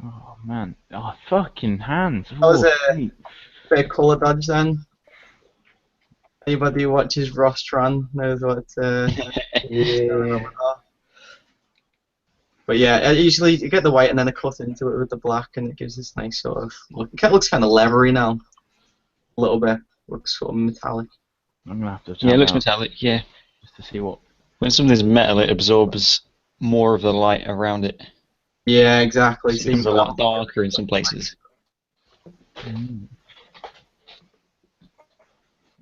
Oh man. Oh, fucking hands. that was Oh, a sweet. bit of colour dodge then. Anybody who watches Ross Tran knows what Yeah. But yeah, usually you get the white and then I cut into it with the black and it gives this nice sort of look. It looks kind of leathery now. A little bit. Looks sort of metallic. I'm gonna have to. Yeah, it looks out metallic. Yeah. just to see what. When something's metal, it absorbs more of the light around it. Yeah, exactly. It becomes a lot darker in some places.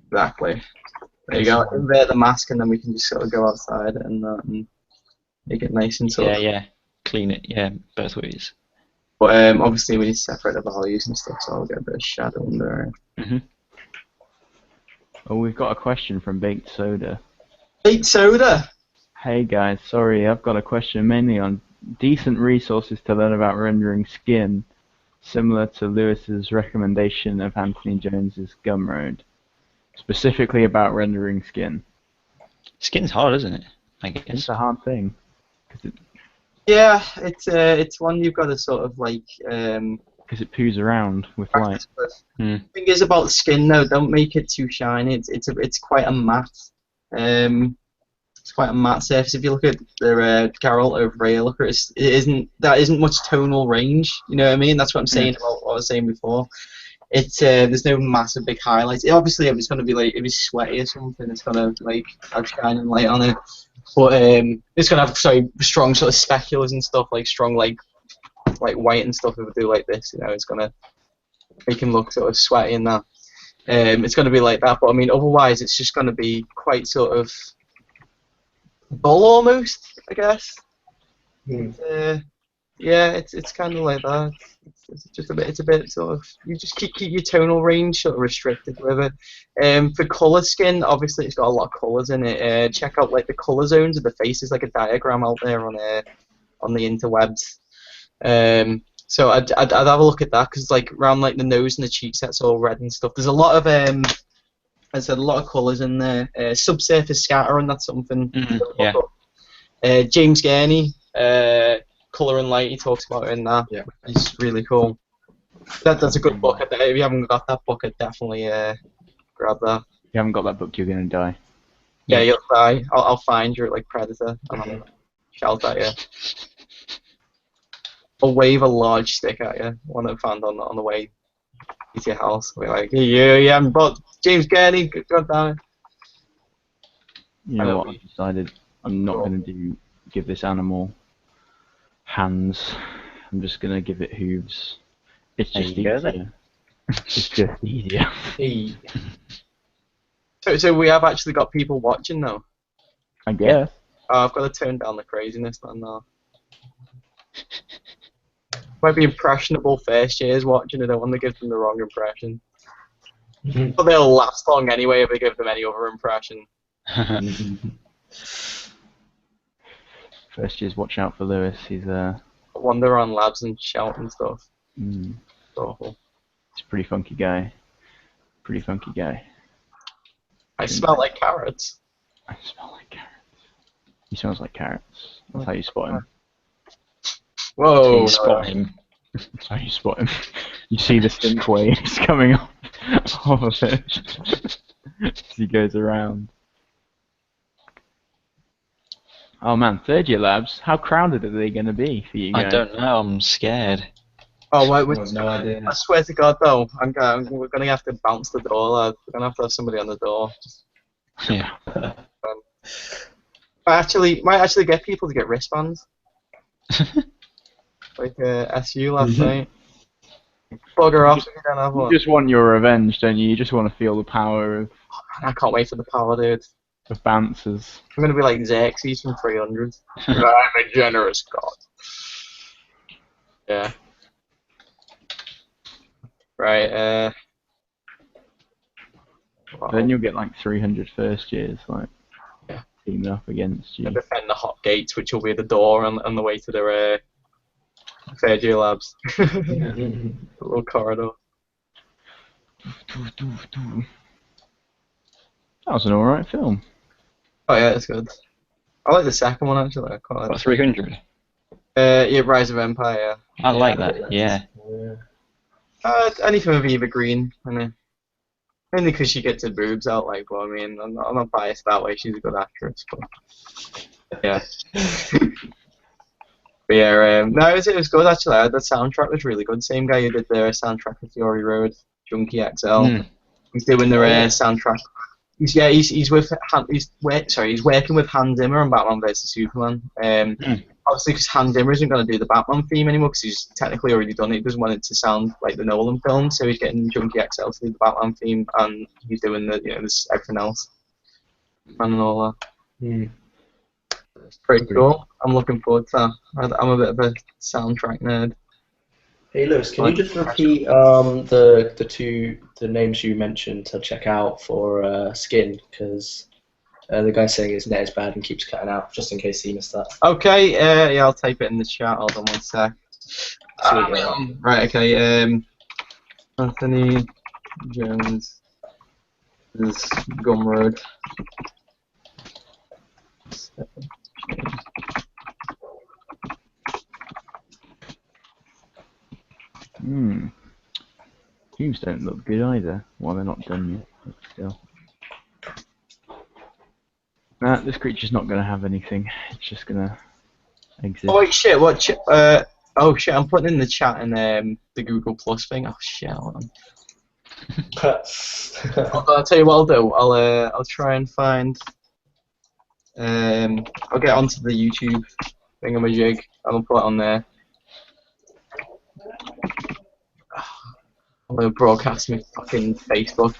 Exactly. There you go. Invert the mask and then we can just sort of go outside and make it nice and sort Yeah, of. yeah. Clean it. Yeah, both ways. But obviously we need to separate the values and stuff, so I'll get a bit of shadow under. Oh, we've got a question from Baked Soda. Baked Soda. Hey guys, sorry, I've got a question mainly on decent resources to learn about rendering skin, similar to Lewis's recommendation of Anthony Jones's Gumroad, specifically about rendering skin. Skin's hard, isn't it? I guess. It's a hard thing. Yeah, it's one you've got to sort of like. Because it poos around with light. The thing is about skin though, don't make it too shiny. It's quite a matte. It's quite a matte surface. If you look at the Geralt over here, look at it. That isn't much tonal range. You know what I mean? That's what I'm saying about what I was saying before. It's there's no massive big highlights. Obviously, if it's gonna be like if it's sweaty or something, it's gonna like have shining light on it. But it's gonna have strong sort of speculas and stuff, like strong like white and stuff. If we do like this, you know, it's gonna make him look sort of sweaty and that. It's gonna be like that. But I mean, otherwise, it's just gonna be quite sort of dull almost, I guess. Yeah, it's kind of like that. It's just a bit. It's a bit sort of. You just keep your tonal range sort of restricted with it. For color skin, obviously it's got a lot of colors in it. Check out like the color zones of the face. There's like a diagram out there on the interwebs. So I'd have a look at that because like around like the nose and the cheeks, that's all red and stuff. There's a lot of I said a lot of colors in there. Subsurface scattering, that's something. Yeah. James Gurney. Colour and Light, he talks about it in that. Yeah. It's really cool. That's a good book. If you haven't got that book, I'd definitely grab that. If you haven't got that book, you're gonna die. Yeah, you'll die. I'll find you like Predator and I'll shout at you. I'll wave a large stick at you, one I found on the way to your house. We're like, hey, you haven't bought James Gurney, god damn it. You know what? I've decided I'm not gonna give this animal hands. I'm just gonna give it hooves. It's just easier. It's just easier. Hey. So we have actually got people watching now. I guess. Oh, I've got to turn down the craziness then now. Might be impressionable first years watching. I don't want to give them the wrong impression. But they'll last long anyway if I give them any other impression. First years, watch out for Lewis. He's Wander on labs and shout and stuff. Awful. He's a pretty funky guy. Pretty funky guy. I smell like carrots. I smell like carrots. He smells like carrots. That's how you spot him. Whoa. You spot him. That's how you spot him. You see the stink waves coming off of it as he goes around. Oh man, third year labs, how crowded are they going to be for you guys? I don't know, I'm scared. Oh, wait, I have no idea. I swear to God, though, we're going to have to bounce the door, lad. We're going to have somebody on the door. Yeah. Might actually get people to get wristbands. Like SU last night. Bugger off if you don't have one. You just want your revenge, don't you? You just want to feel the power of... I can't wait for the power, dude. The bouncers. I'm gonna be like Xerxes from 300. I'm a generous god. Yeah. Right. Then you'll get like 300 first years, like Yeah. teaming up against you. Defend the hot gates, which will be the door on the way to the third year labs. The little corridor. That was an alright film. Oh yeah, it's good. I like the second one actually. I quite like What, 300? yeah, Rise of Empire. I like that, yeah. Anything with Eva Green, mainly because she gets her boobs out. Like, well, I mean, I'm not biased that way. She's a good actress, but yeah. But yeah, no, it was good actually. The soundtrack was really good. Same guy who did the soundtrack for Fury Road, Junkie XL. He's doing the soundtrack. He's working with Hans Zimmer on Batman vs Superman. Obviously, because Hans Zimmer isn't going to do the Batman theme anymore because he's technically already done it. He doesn't want it to sound like the Nolan film, so he's getting Junkie XL to do the Batman theme, and he's doing this everything else and all that. It's pretty cool. I'm looking forward to that. I'm a bit of a soundtrack nerd. Hey Lewis, can you just repeat the names you mentioned to check out for Skin? Because the guy's saying his net is bad and keeps cutting out, just in case he missed that. Okay, yeah, I'll type it in the chat. Hold on one sec. Right, okay. Anthony Jones is Gumroad. Teams don't look good either. Well, they're not done yet, but still. Nah, this creature's not going to have anything. It's just going to exist. Oh wait, shit! What? Oh shit! I'm putting in the chat and the Google Plus thing. Oh shit! Hold on. I'll tell you what I'll do. I'll try and find. I'll get onto the YouTube thingamajig. I'll put it on there. I'm gonna broadcast my fucking Facebook.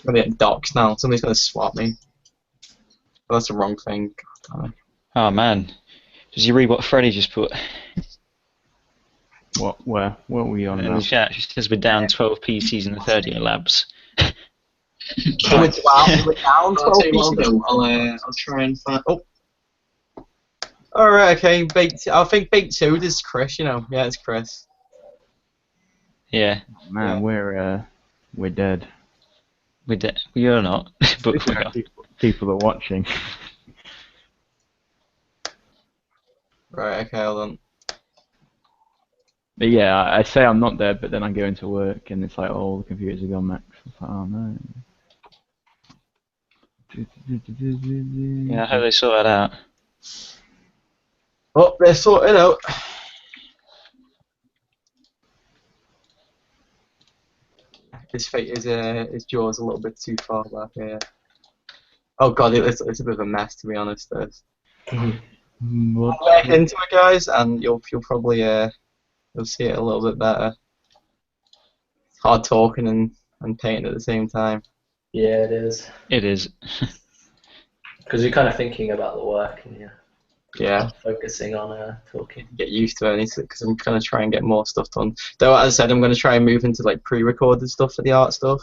I'm gonna get doxxed now. Somebody's gonna swap me. But that's the wrong thing. Oh man. Did you read what Freddie just put? What? Where? What were we on In now? the chat, she says we're down 12 PCs in the third year labs. We're down 12 PCs. I'll try and find. Oh. Alright, okay. I think Bait 2 is Chris, you know. Yeah, it's Chris. Yeah. Man, we're dead. We're dead. We are not, but we are. People are watching. Right, okay, hold on. But yeah, I say I'm not dead, but then I go into work and it's like, oh, the computers are gone max. It's like, oh no. Yeah, I hope they sort that out. Oh, they're sorted out. His jaw's a little bit too far back here. Oh god, it's a bit of a mess to be honest. I'll get into it, guys, and you'll probably you'll see it a little bit better. It's hard talking and painting at the same time. Yeah, it is. It is. Because you're kind of thinking about the work and Yeah. focusing on talking. Get used to it because I'm gonna try and get more stuff done. Though, as I said, I'm gonna try and move into like pre-recorded stuff for the art stuff.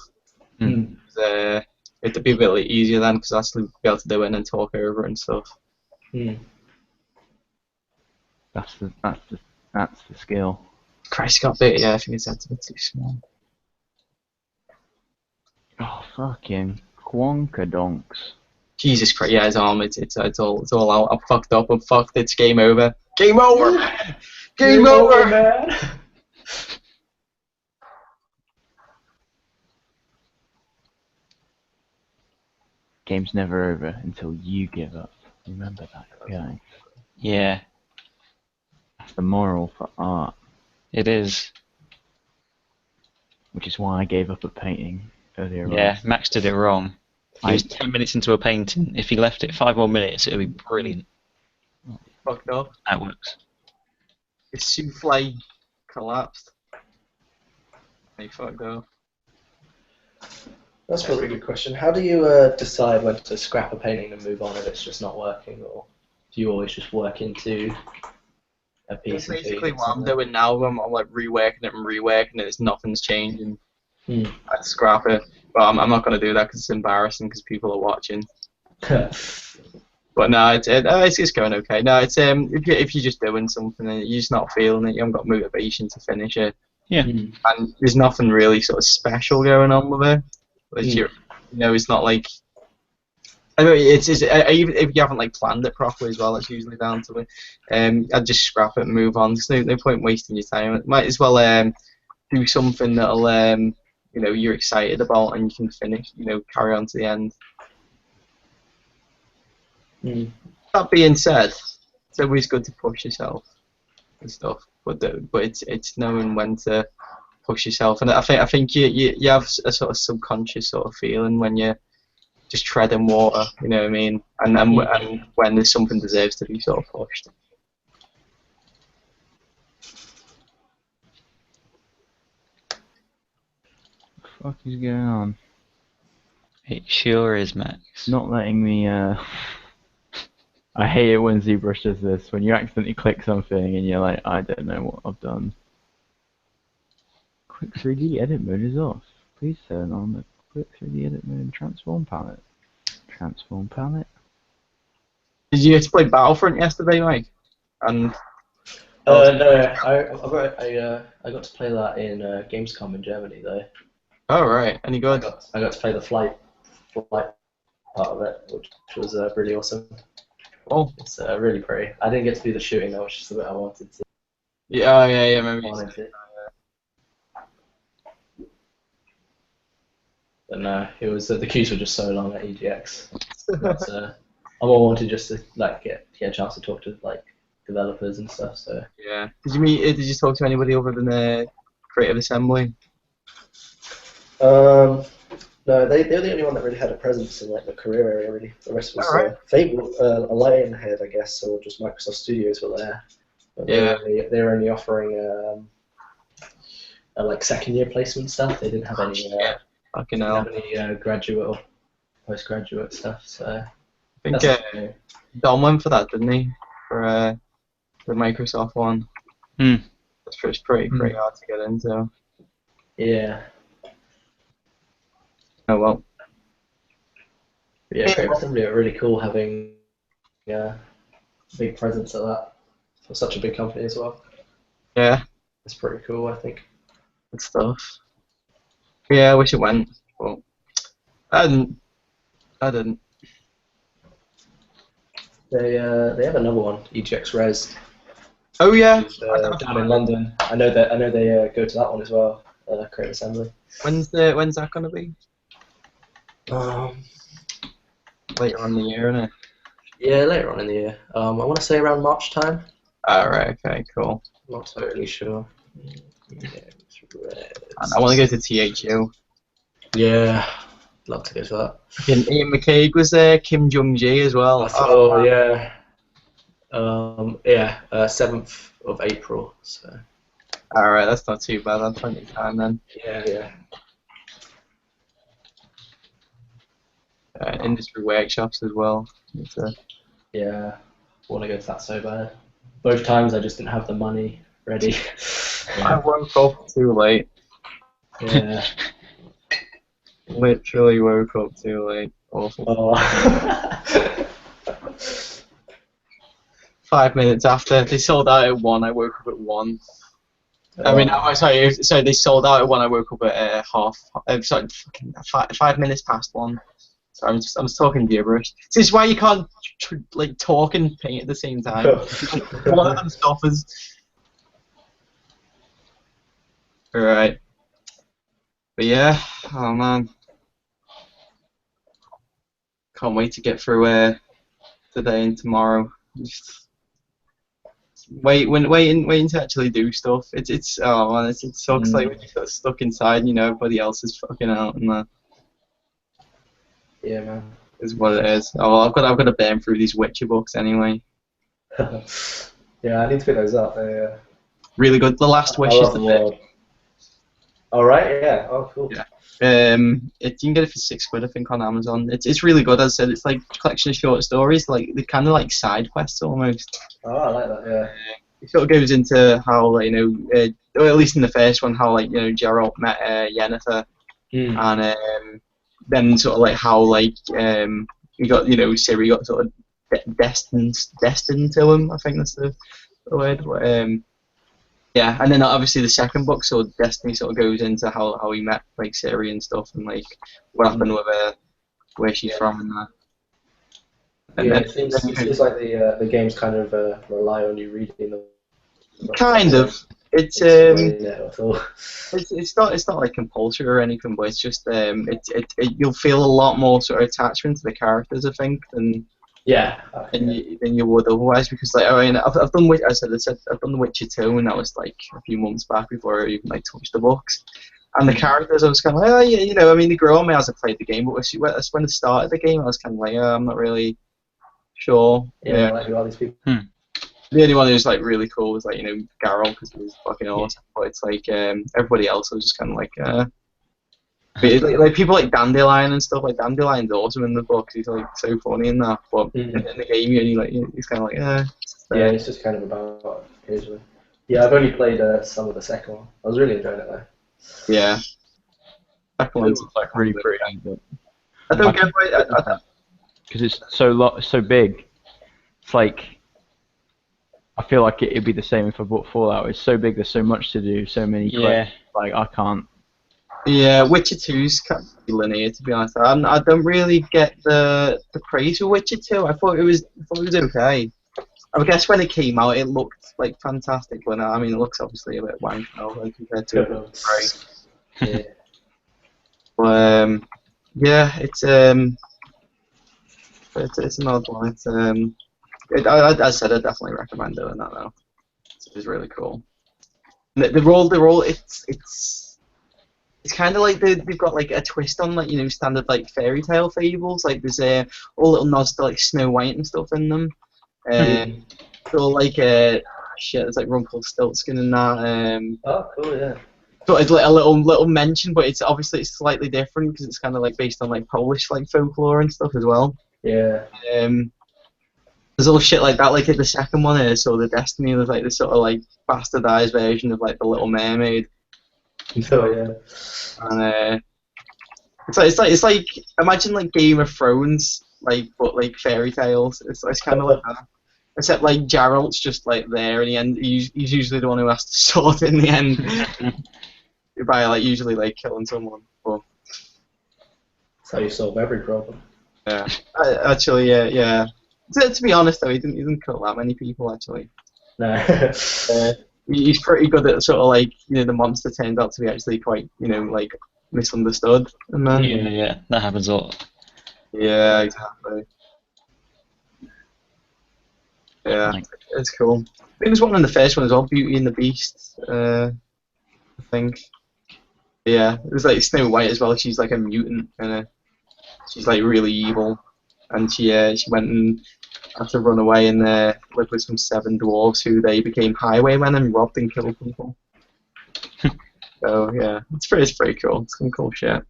It'd be a bit easier then because I'll actually be able to do it and then talk over it and stuff. That's the skill. Christ, got bit. Yeah, I think it's a bit too small. Oh fucking quonkadonks. Jesus Christ! Yeah, his arm. It's all out. I'm fucked up. I'm fucked. It's game over. Game over. Game over, man. Game's never over until you give up. Remember that, guys. Yeah, That's the moral for art. it is. Which is why I gave up at painting earlier on. Yeah, Max did it wrong. He was 10 minutes into a painting. If he left it 5 more minutes, it would be brilliant. Fucked up. That works. His souffle collapsed. He fucked up. That's probably a good question. How do you decide when to scrap a painting and move on if it's just not working, or do you always just work into a piece? That's basically what I'm doing now. I'm like reworking it and reworking it. It's nothing's changing. I scrap it, but I'm not gonna do that because it's embarrassing because people are watching. But no, it's just going okay. No, it's if you're just doing something and you're just not feeling it, you haven't got motivation to finish it. Yeah. And there's nothing really sort of special going on with it. It's not like. I mean, even if you haven't like planned it properly as well, it's usually down to it. I'd just scrap it and move on. There's no point wasting your time. Might as well do something that'll you're excited about and you can finish. Carry on to the end. That being said, it's always good to push yourself and stuff, but it's knowing when to push yourself, and I think you have a sort of subconscious sort of feeling when you're just treading water, you know what I mean, and when there's something deserves to be sort of pushed. What the fuck is going on? It sure is, Max. Not letting me. I hate it when ZBrush does this. When you accidentally click something and you're like, I don't know what I've done. Quick 3D edit mode is off. Please turn on the quick 3D edit mode and transform palette. Transform palette. Did you get to play Battlefront yesterday, Mike? And no, I got to play that in Gamescom in Germany though. Oh right, any good? I got to play the flight part of it, which was really awesome. Oh, it's really pretty. I didn't get to do the shooting though, which is the bit I wanted to. Yeah, maybe. But no, it was the queues were just so long at EGX. I wanted just to like get a chance to talk to like developers and stuff. So yeah. Did you talk to anybody other than Creative Assembly? No, they're the only one that really had a presence in like the career area. Really, the rest was Fable, Lionhead, I guess, or just Microsoft Studios were there. But they were only offering like second year placement stuff. They didn't have any graduate or postgraduate stuff. So I think Dom went for that, didn't he? For the Microsoft one. It's pretty hard to get into. Yeah. Oh well. But yeah, Creative Assembly are really cool having big presence at that for such a big company as well. Yeah. It's pretty cool, I think. Good stuff. Yeah, I wish it went, but I didn't. They have another one, EGX Res. Oh yeah. Down in London. I know they go to that one as well. Creative Assembly. When's that gonna be? Later on in the year, isn't it? Yeah, later on in the year. I want to say around March time. Alright, okay, cool. I'm not totally sure. I want to go to THU. Yeah, love to go to that. Ian McCabe was there, Kim Jung-ji as well. Oh yeah. 7th of April. So. Alright, that's not too bad. That's plenty of time then. Yeah. Industry workshops as well. Yeah, I want to go to that so bad. Both times I just didn't have the money ready. I woke up too late. Yeah. Literally woke up too late. Awful. Oh. 5 minutes after they sold out at 1, I woke up at 1. I mean, sorry, they sold out at 1. I woke up at 5 minutes past 1. So I'm just talking gibberish. This is why you can't like talk and paint at the same time. One of them suffers. Alright. But yeah, oh man. Can't wait to get through today and tomorrow. Just waiting to actually do stuff. It sucks like when you're sort of stuck inside and everybody else is fucking out and that. Yeah, man. Is what it is. Oh, well, I've got to burn through these Witcher books anyway. Yeah, I need to pick those up. Really good. The Last Wish is the bit. All right. Yeah. Oh, cool. Yeah. You can get it for £6, I think, on Amazon. It's really good. As I said, it's like a collection of short stories. Like they're kind of like side quests almost. Oh, I like that. Yeah. It sort of goes into how, like, or at least in the first one, how, like, Geralt met Yennefer, Mm. and then sort of like how, like, you got, Ciri got sort of destined to him. I think that's the word. But, yeah, and then obviously the second book, so Destiny sort of goes into how he met, like, Ciri and stuff, and like what happened with her, where she's from, and that. And Yeah. then, It seems like the games kind of rely on you reading them. kind of. It's Explain it at all. it's not like compulsory or anything, but it's just you'll feel a lot more sort of attachment to the characters, I think, than Yeah. than you would otherwise, because, like, I mean, I've done I've done The Witcher 2, and that was like a few months back before I even like touched the books. And the characters, I was kind of like, oh yeah, I mean, they grow on me as I played the game, but when I started the game, I was kind of like, oh, I'm not really sure. Yeah. Like who are these people? The only one who's like really cool was, like, Geralt, because he was fucking awesome. But it's like everybody else was just kind of like, like people like Dandelion and stuff. Like Dandelion's awesome in the book. He's like so funny in that. But in the game, he's kind of like, Yeah, it's just kind of about occasionally. Yeah, I've only played some of the second one. I was really enjoying it though. yeah. It looks like really pretty, but I don't get why. because it's so big. It's like I feel like it'd be the same if I bought Fallout. It's so big, there's so much to do, so many quests. Like I can't. Yeah, Witcher 2's kind of linear, to be honest. I don't really get the praise for Witcher 2. I thought it was okay. I guess when it came out, it looked like fantastic. But I mean, it looks obviously a bit wank now, like, compared to it. Yeah. But yeah, it's an odd one. As I said, I definitely recommend doing that though. It's really cool. The role, it's kind of like they've got like a twist on, like, standard like fairy tale fables. Like there's all little nods to like Snow White and stuff in them. So like shit, there's like Rumpelstiltskin and that. Oh, cool. Yeah. So it's like a little mention, but it's obviously slightly different because it's kind of like based on like Polish like folklore and stuff as well. Yeah. There's all shit like that. Like in the second one, so the Destiny, there's like this sort of like bastardized version of like the Little Mermaid. So yeah. And it's like imagine like Game of Thrones, like, but like fairy tales. It's kind of like that. Except like Geralt's just like there in the end. He's usually the one who has to sort it in the end by like usually like killing someone. But that's how you solve every problem. yeah, actually, yeah. To be honest though, he didn't kill that many people actually. No. He's pretty good at sort of like, the monster turned out to be actually quite, like, misunderstood. And then, Yeah, that happens a lot. yeah, exactly. Yeah, it's cool. There was one in the first one as well, Beauty and the Beast, I think. Yeah, it was like Snow White as well. She's like a mutant, and she's like really evil, and she went and had to run away and live with some 7 dwarves who they became highwaymen and robbed and killed people. So yeah, it's pretty cool. It's some cool shit.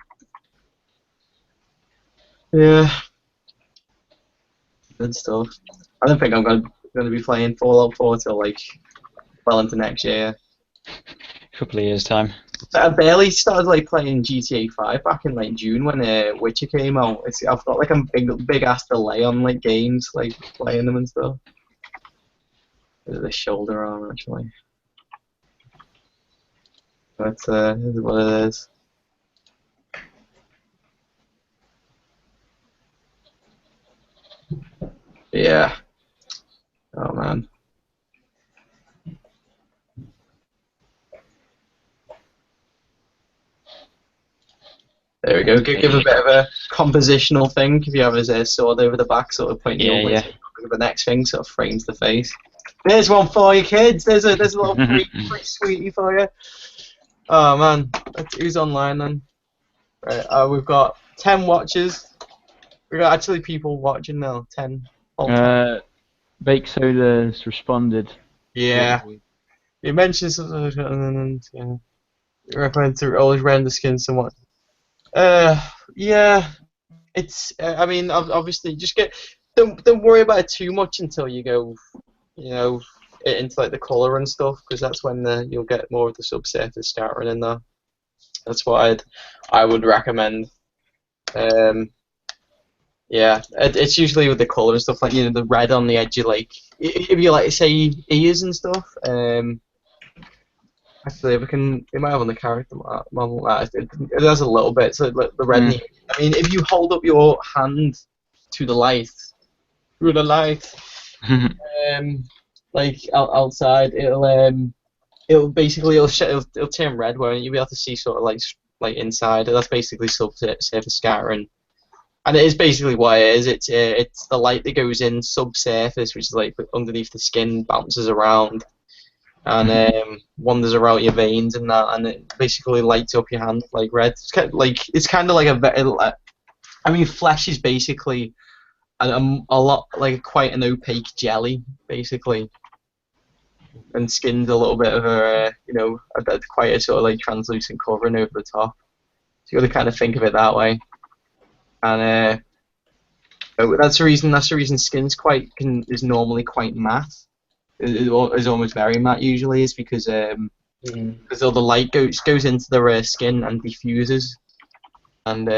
Yeah, good stuff. I don't think I'm gonna be playing Fallout 4 till like well into next year. A couple of years' time. I barely started like playing GTA 5 back in like June when Witcher came out. I've got like a big ass delay on like games, like playing them and stuff. The shoulder arm actually. But this is what it is. Yeah. Oh man. There we go. Give a bit of a compositional thing. If you have his sword over the back, sort of pointing all the next thing, sort of frames the face. There's one for you, kids. There's a little free sweetie for you. Oh man, who's online then? Right, we've got 10 watches. We've got actually people watching now. 10. Bake Soda's responded. Yeah. You mentioned something. Yeah. recommend to always render skin somewhat. Yeah, it's. I mean, obviously, just don't worry about it too much until you go, into like the color and stuff, because that's when you'll get more of the subsurface scattering in there. That's what I would recommend. Yeah, it's usually with the color and stuff, like the red on the edge. You like if you like say ears and stuff. Actually, we might have on the character model. It has a little bit, so the red. I mean, if you hold up your hand to the light, through the light, like outside, it'll basically it'll turn red, where you'll be able to see sort of like inside. That's basically subsurface scattering. And it is basically what it is. It's the light that goes in subsurface, which is like underneath the skin, bounces around, and wanders around your veins and that, and it basically lights up your hand like red. It's kind of like I mean, flesh is basically a lot like quite an opaque jelly, basically, and skin's a little bit of quite a sort of like translucent covering over the top. So you got to kind of think of it that way. And that's the reason skin's is normally quite matte. Is almost very matte usually, is because all the light goes into the skin and diffuses, and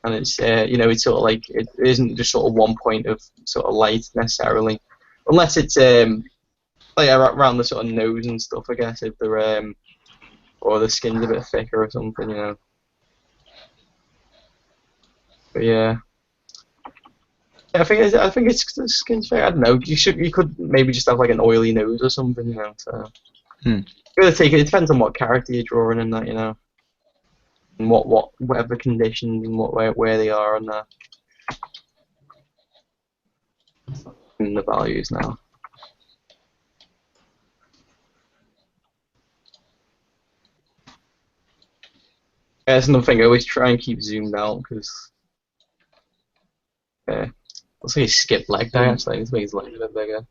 it's it's sort of like it isn't just sort of one point of sort of light necessarily, unless it's like around the sort of nose and stuff, I guess, if they're or the skin's a bit thicker or something, But yeah, I think it's the skin's fair. I don't know. You could maybe just have like an oily nose or something, So you gotta take it. It depends on what character you're drawing and that, and whatever conditions and where they are and that. And the values now. Yeah, that's another thing. I always try and keep zoomed out because. Looks like he skipped leg day, actually. This makes his leg a bit bigger.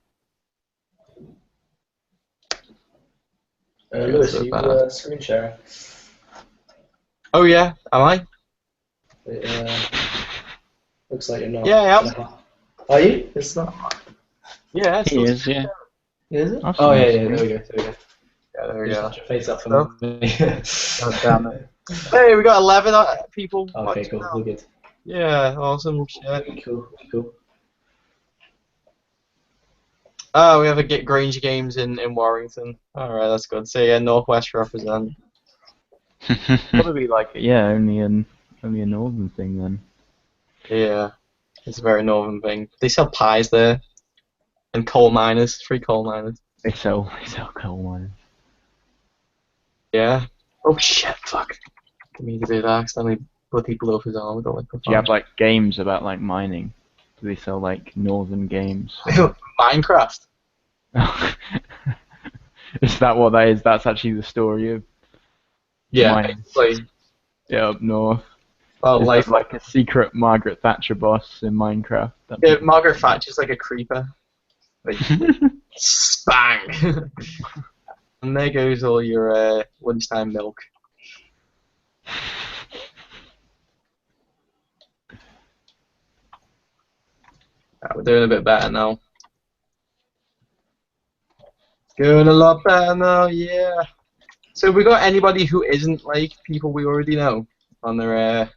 Lewis, you screen sharing? Oh yeah, am I? Looks like you're not. Yeah, I am. Are you? It's not. Yeah, He is, yeah. Is it? Oh, yeah, there we go. Yeah, there we go. Just your face up for me. God damn it. Hey, we got 11 people. Okay, cool. We're good. Yeah, awesome shit. Cool. Oh, we have a Granger Games in Warrington. Alright, that's good. So yeah, Northwest represent. Probably like only a northern thing then. Yeah, it's a very northern thing. They sell pies there, and coal miners, free coal miners. They sell coal miners. Yeah. Oh shit! Fuck. Give me the bit of accidentally bloody blew up his arm. I don't like the Do you have like games about like mining? Do they sell like northern games? Minecraft. Is that what that is? That's actually the story of mining. Yeah, up north. Well, There's like a secret Margaret Thatcher boss in Minecraft. Yeah, Margaret Thatcher's like a creeper. Like, bang! And there goes all your lunchtime milk. We're doing a bit better now. Doing a lot better now, yeah. So we got anybody who isn't like people we already know on their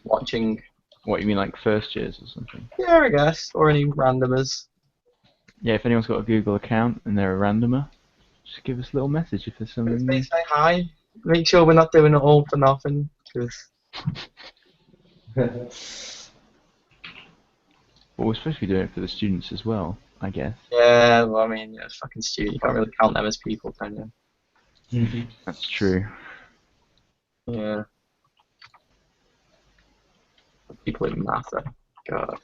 watching? What, you mean like first years or something? Yeah, I guess. Or any randomers. Yeah, if anyone's got a Google account and they're a randomer, just give us a little message if there's something. Say hi. Make sure we're not doing it all for nothing, because. Well, we're supposed to be doing it for the students as well, I guess. Yeah, well, I mean, it's fucking student. You can't really count them as people, can you? That's true. Yeah. People in matter. God.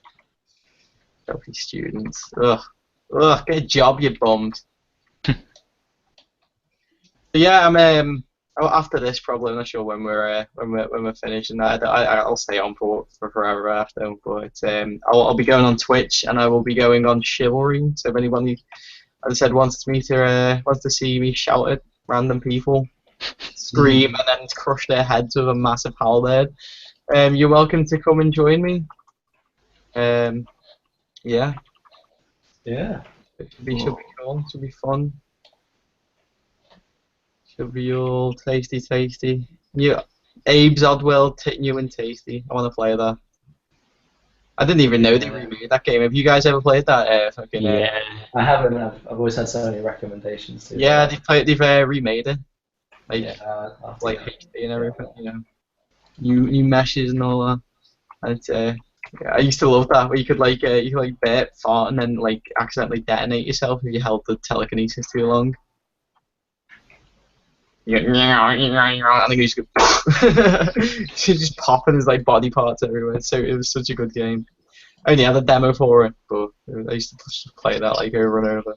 Filthy students. Ugh. Ugh, get a job, you bums. Yeah, I'm after this probably. I'm not sure when we're finished, and I'll stay on for forever after. But I'll be going on Twitch, and I will be going on Chivalry. So if anybody, as I said, wants to see me shout at random people, scream and then crush their heads with a massive halberd. You're welcome to come and join me. Yeah. Yeah. It should be cool. Should be fun. Should be all tasty. Yeah. Abe's Oddworld, New and Tasty. I want to play that. I didn't even know they remade that game. Have you guys ever played that? Yeah. I haven't. I've always had so many recommendations. To Yeah, they've remade it. Like like HD and everything. You know, new meshes and all that. And I used to love that where you could burp, fart, and then like accidentally detonate yourself if you held the telekinesis too long. You go, and then you just go, just popping his like body parts everywhere. So it was such a good game. I only had a demo for it, but I used to just play that like over and over.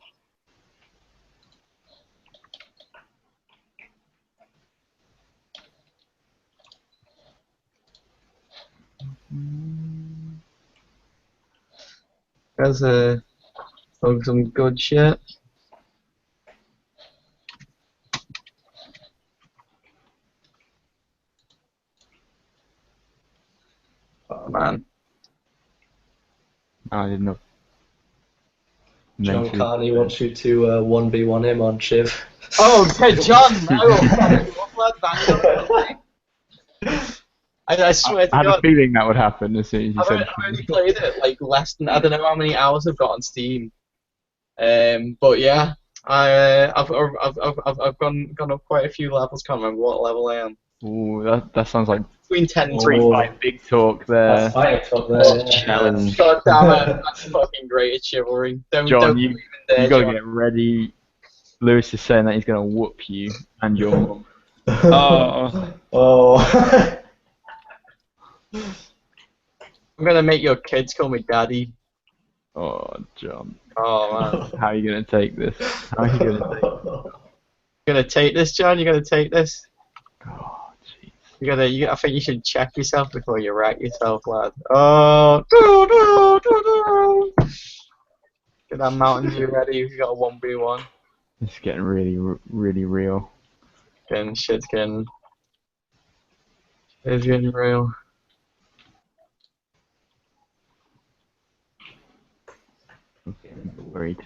There's some good shit. Oh man. I didn't know. John Carney wants you to 1v1 him on Shiv. Oh, okay, John! I swear to I had God. a feeling that would happen as soon as you I've said. only played it like less than I don't know how many hours I've got on Steam. But yeah, I've gone up quite a few levels. Can't remember what level I am. Ooh, that sounds like Between 10 and 3 20. fight big talk there. That's fighting talk there. Oh, Yeah. Challenge. God damn it! That's fucking great. It's chivalry. John, don't you even dare, gotta John. get ready. Lewis is saying that he's gonna whoop you and your mum. Oh. Oh. I'm gonna make your kids call me daddy. Oh, John, Oh man. how are you gonna take this? How are you gonna take this? You're gonna take this, John? You're gonna take this? Oh, jeez. I think you should check yourself before you wreck yourself, lad. Oh, do. Get that Mountain Dew ready. You got a 1v1. It's getting really, really real. Shit's getting real. I'm getting worried.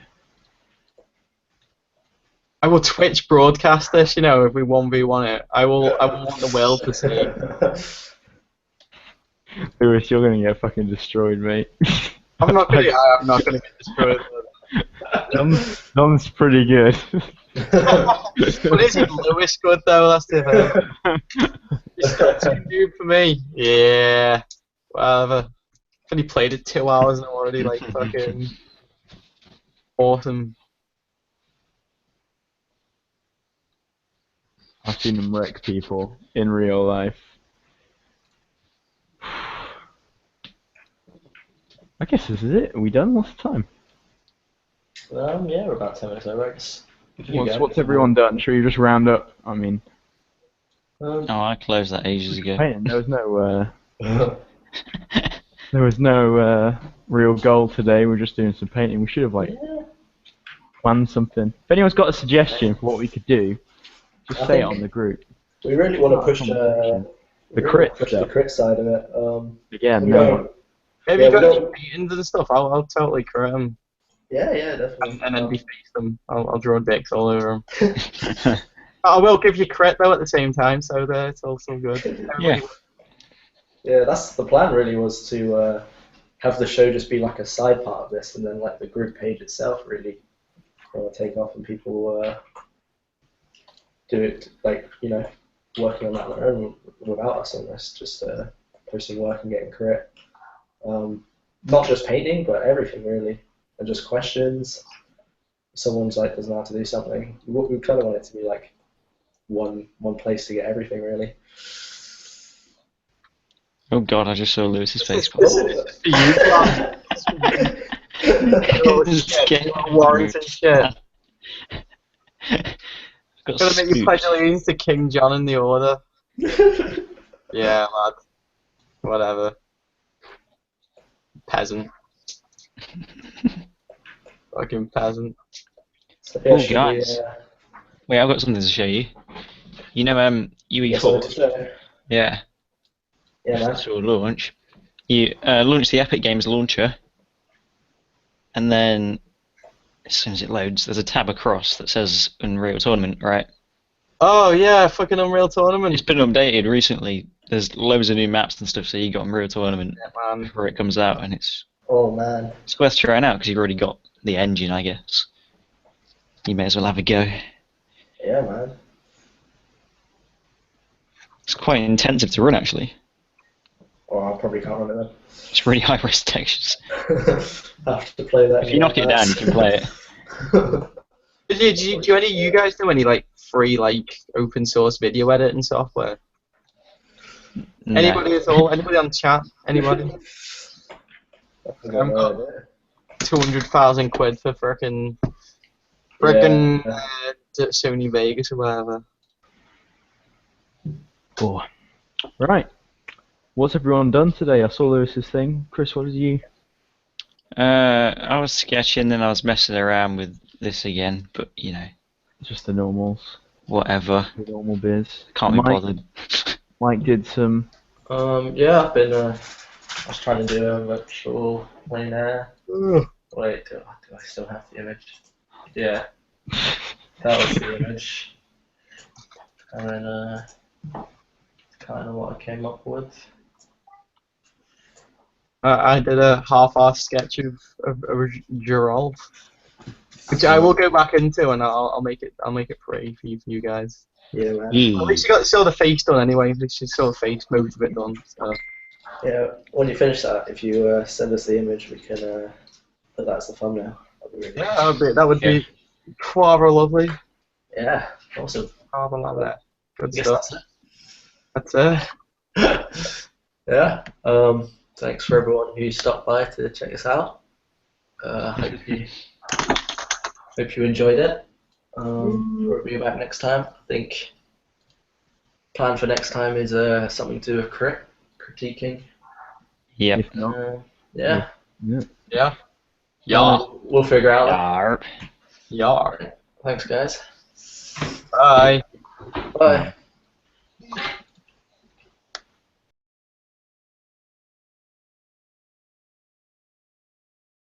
I will Twitch broadcast this, you know, if we 1v1 it. I will want the world to see. Lewis, you're gonna get fucking destroyed, mate. I'm not gonna get destroyed. Dom's pretty good. What is it, Lewis good though? That's the thing. He's still too new for me. Yeah. Whatever. I've only played it 2 hours and I'm already like fucking awesome. I've seen him wreck people in real life. I guess this is it. Are we done? What's the time? Yeah, we're about 10 minutes over, I guess. What's everyone done? Should we just round up? I mean, Oh, I closed that ages ago. painting. There was no real goal today. We're just doing some painting. We should have planned something. If anyone's got a suggestion for what we could do, just say it on the group. We really want to push The crit push stuff. the crit side of it. Again, we no. don't- Maybe Yeah, you got we any don't- paintings and stuff. I'll totally create them Yeah, definitely. and then deface them. I'll draw dicks all over them. I will give you credit though at the same time, so it's also good. Yeah. Yeah, that's the plan. Really was to have the show just be like a side part of this, and then like the group page itself really take off, and people do it like working on that on their own without us on this, just posting work and getting crit. Not just painting, but everything really, and just questions. Someone's like doesn't know how to do something. We kind of want it to be like one place to get everything really. Oh god, I just saw Lewis's face. Warrants and shit. Got Gonna make you scooped. pledge allegiance to King John in the order. Yeah, lad. Whatever. Peasant. Fucking peasant. So, Oh, should we, guys. Wait, I've got something to show you. You know, Yes, I UE4. would say. Yeah. Yeah, man. So launch. You launch the Epic Games launcher, and then as soon as it loads, there's a tab across that says Unreal Tournament, right? Oh yeah, fucking Unreal Tournament. It's been updated recently. There's loads of new maps and stuff, so you got Unreal Tournament Yeah, man. before it comes out, and it's Oh man. worth trying out because you've already got the engine, I guess. You may as well have a go. Yeah, man. It's quite intensive to run, actually. Oh, I probably can't run it It's really high res textures. then. I have to play that. If you knock it down, you can play it. Do any of you guys do any like free like open source video editing software? No. Anybody at all? Anybody on chat? Anybody? I've got no idea. 200,000 quid for frickin' Sony Vegas or whatever. Oh. Right. What's everyone done today? I saw Lewis's thing. Chris, what did you? I was sketching, then I was messing around with this again, but you know, Just the normals. whatever. The normal biz. Can't be Mike, bothered. Mike did some. Yeah, I've been. I was trying to do a virtual planar. Wait, do I still have the image? Yeah, that was the image. And then kind of what I came up with. I did a half-assed sketch of Geralt, which I will go back into, and I'll make it pretty for you guys. Yeah, man. At least you saw the face done anyway. At least you saw the face, most of it done. So. Yeah, when you finish that, if you send us the image, we can put that as the thumbnail. That'd be really Yeah, that would be rather lovely. Yeah, awesome. Rather lovely. Good I stuff. guess That's it. Yeah. Thanks for everyone who stopped by to check us out. Hope you enjoyed it. We'll be back next time. I think plan for next time is something to do with critiquing. Yep. If not, Yeah. yeah. Yeah. We'll figure out. Yarp. Yeah. Thanks, guys. Bye. Bye.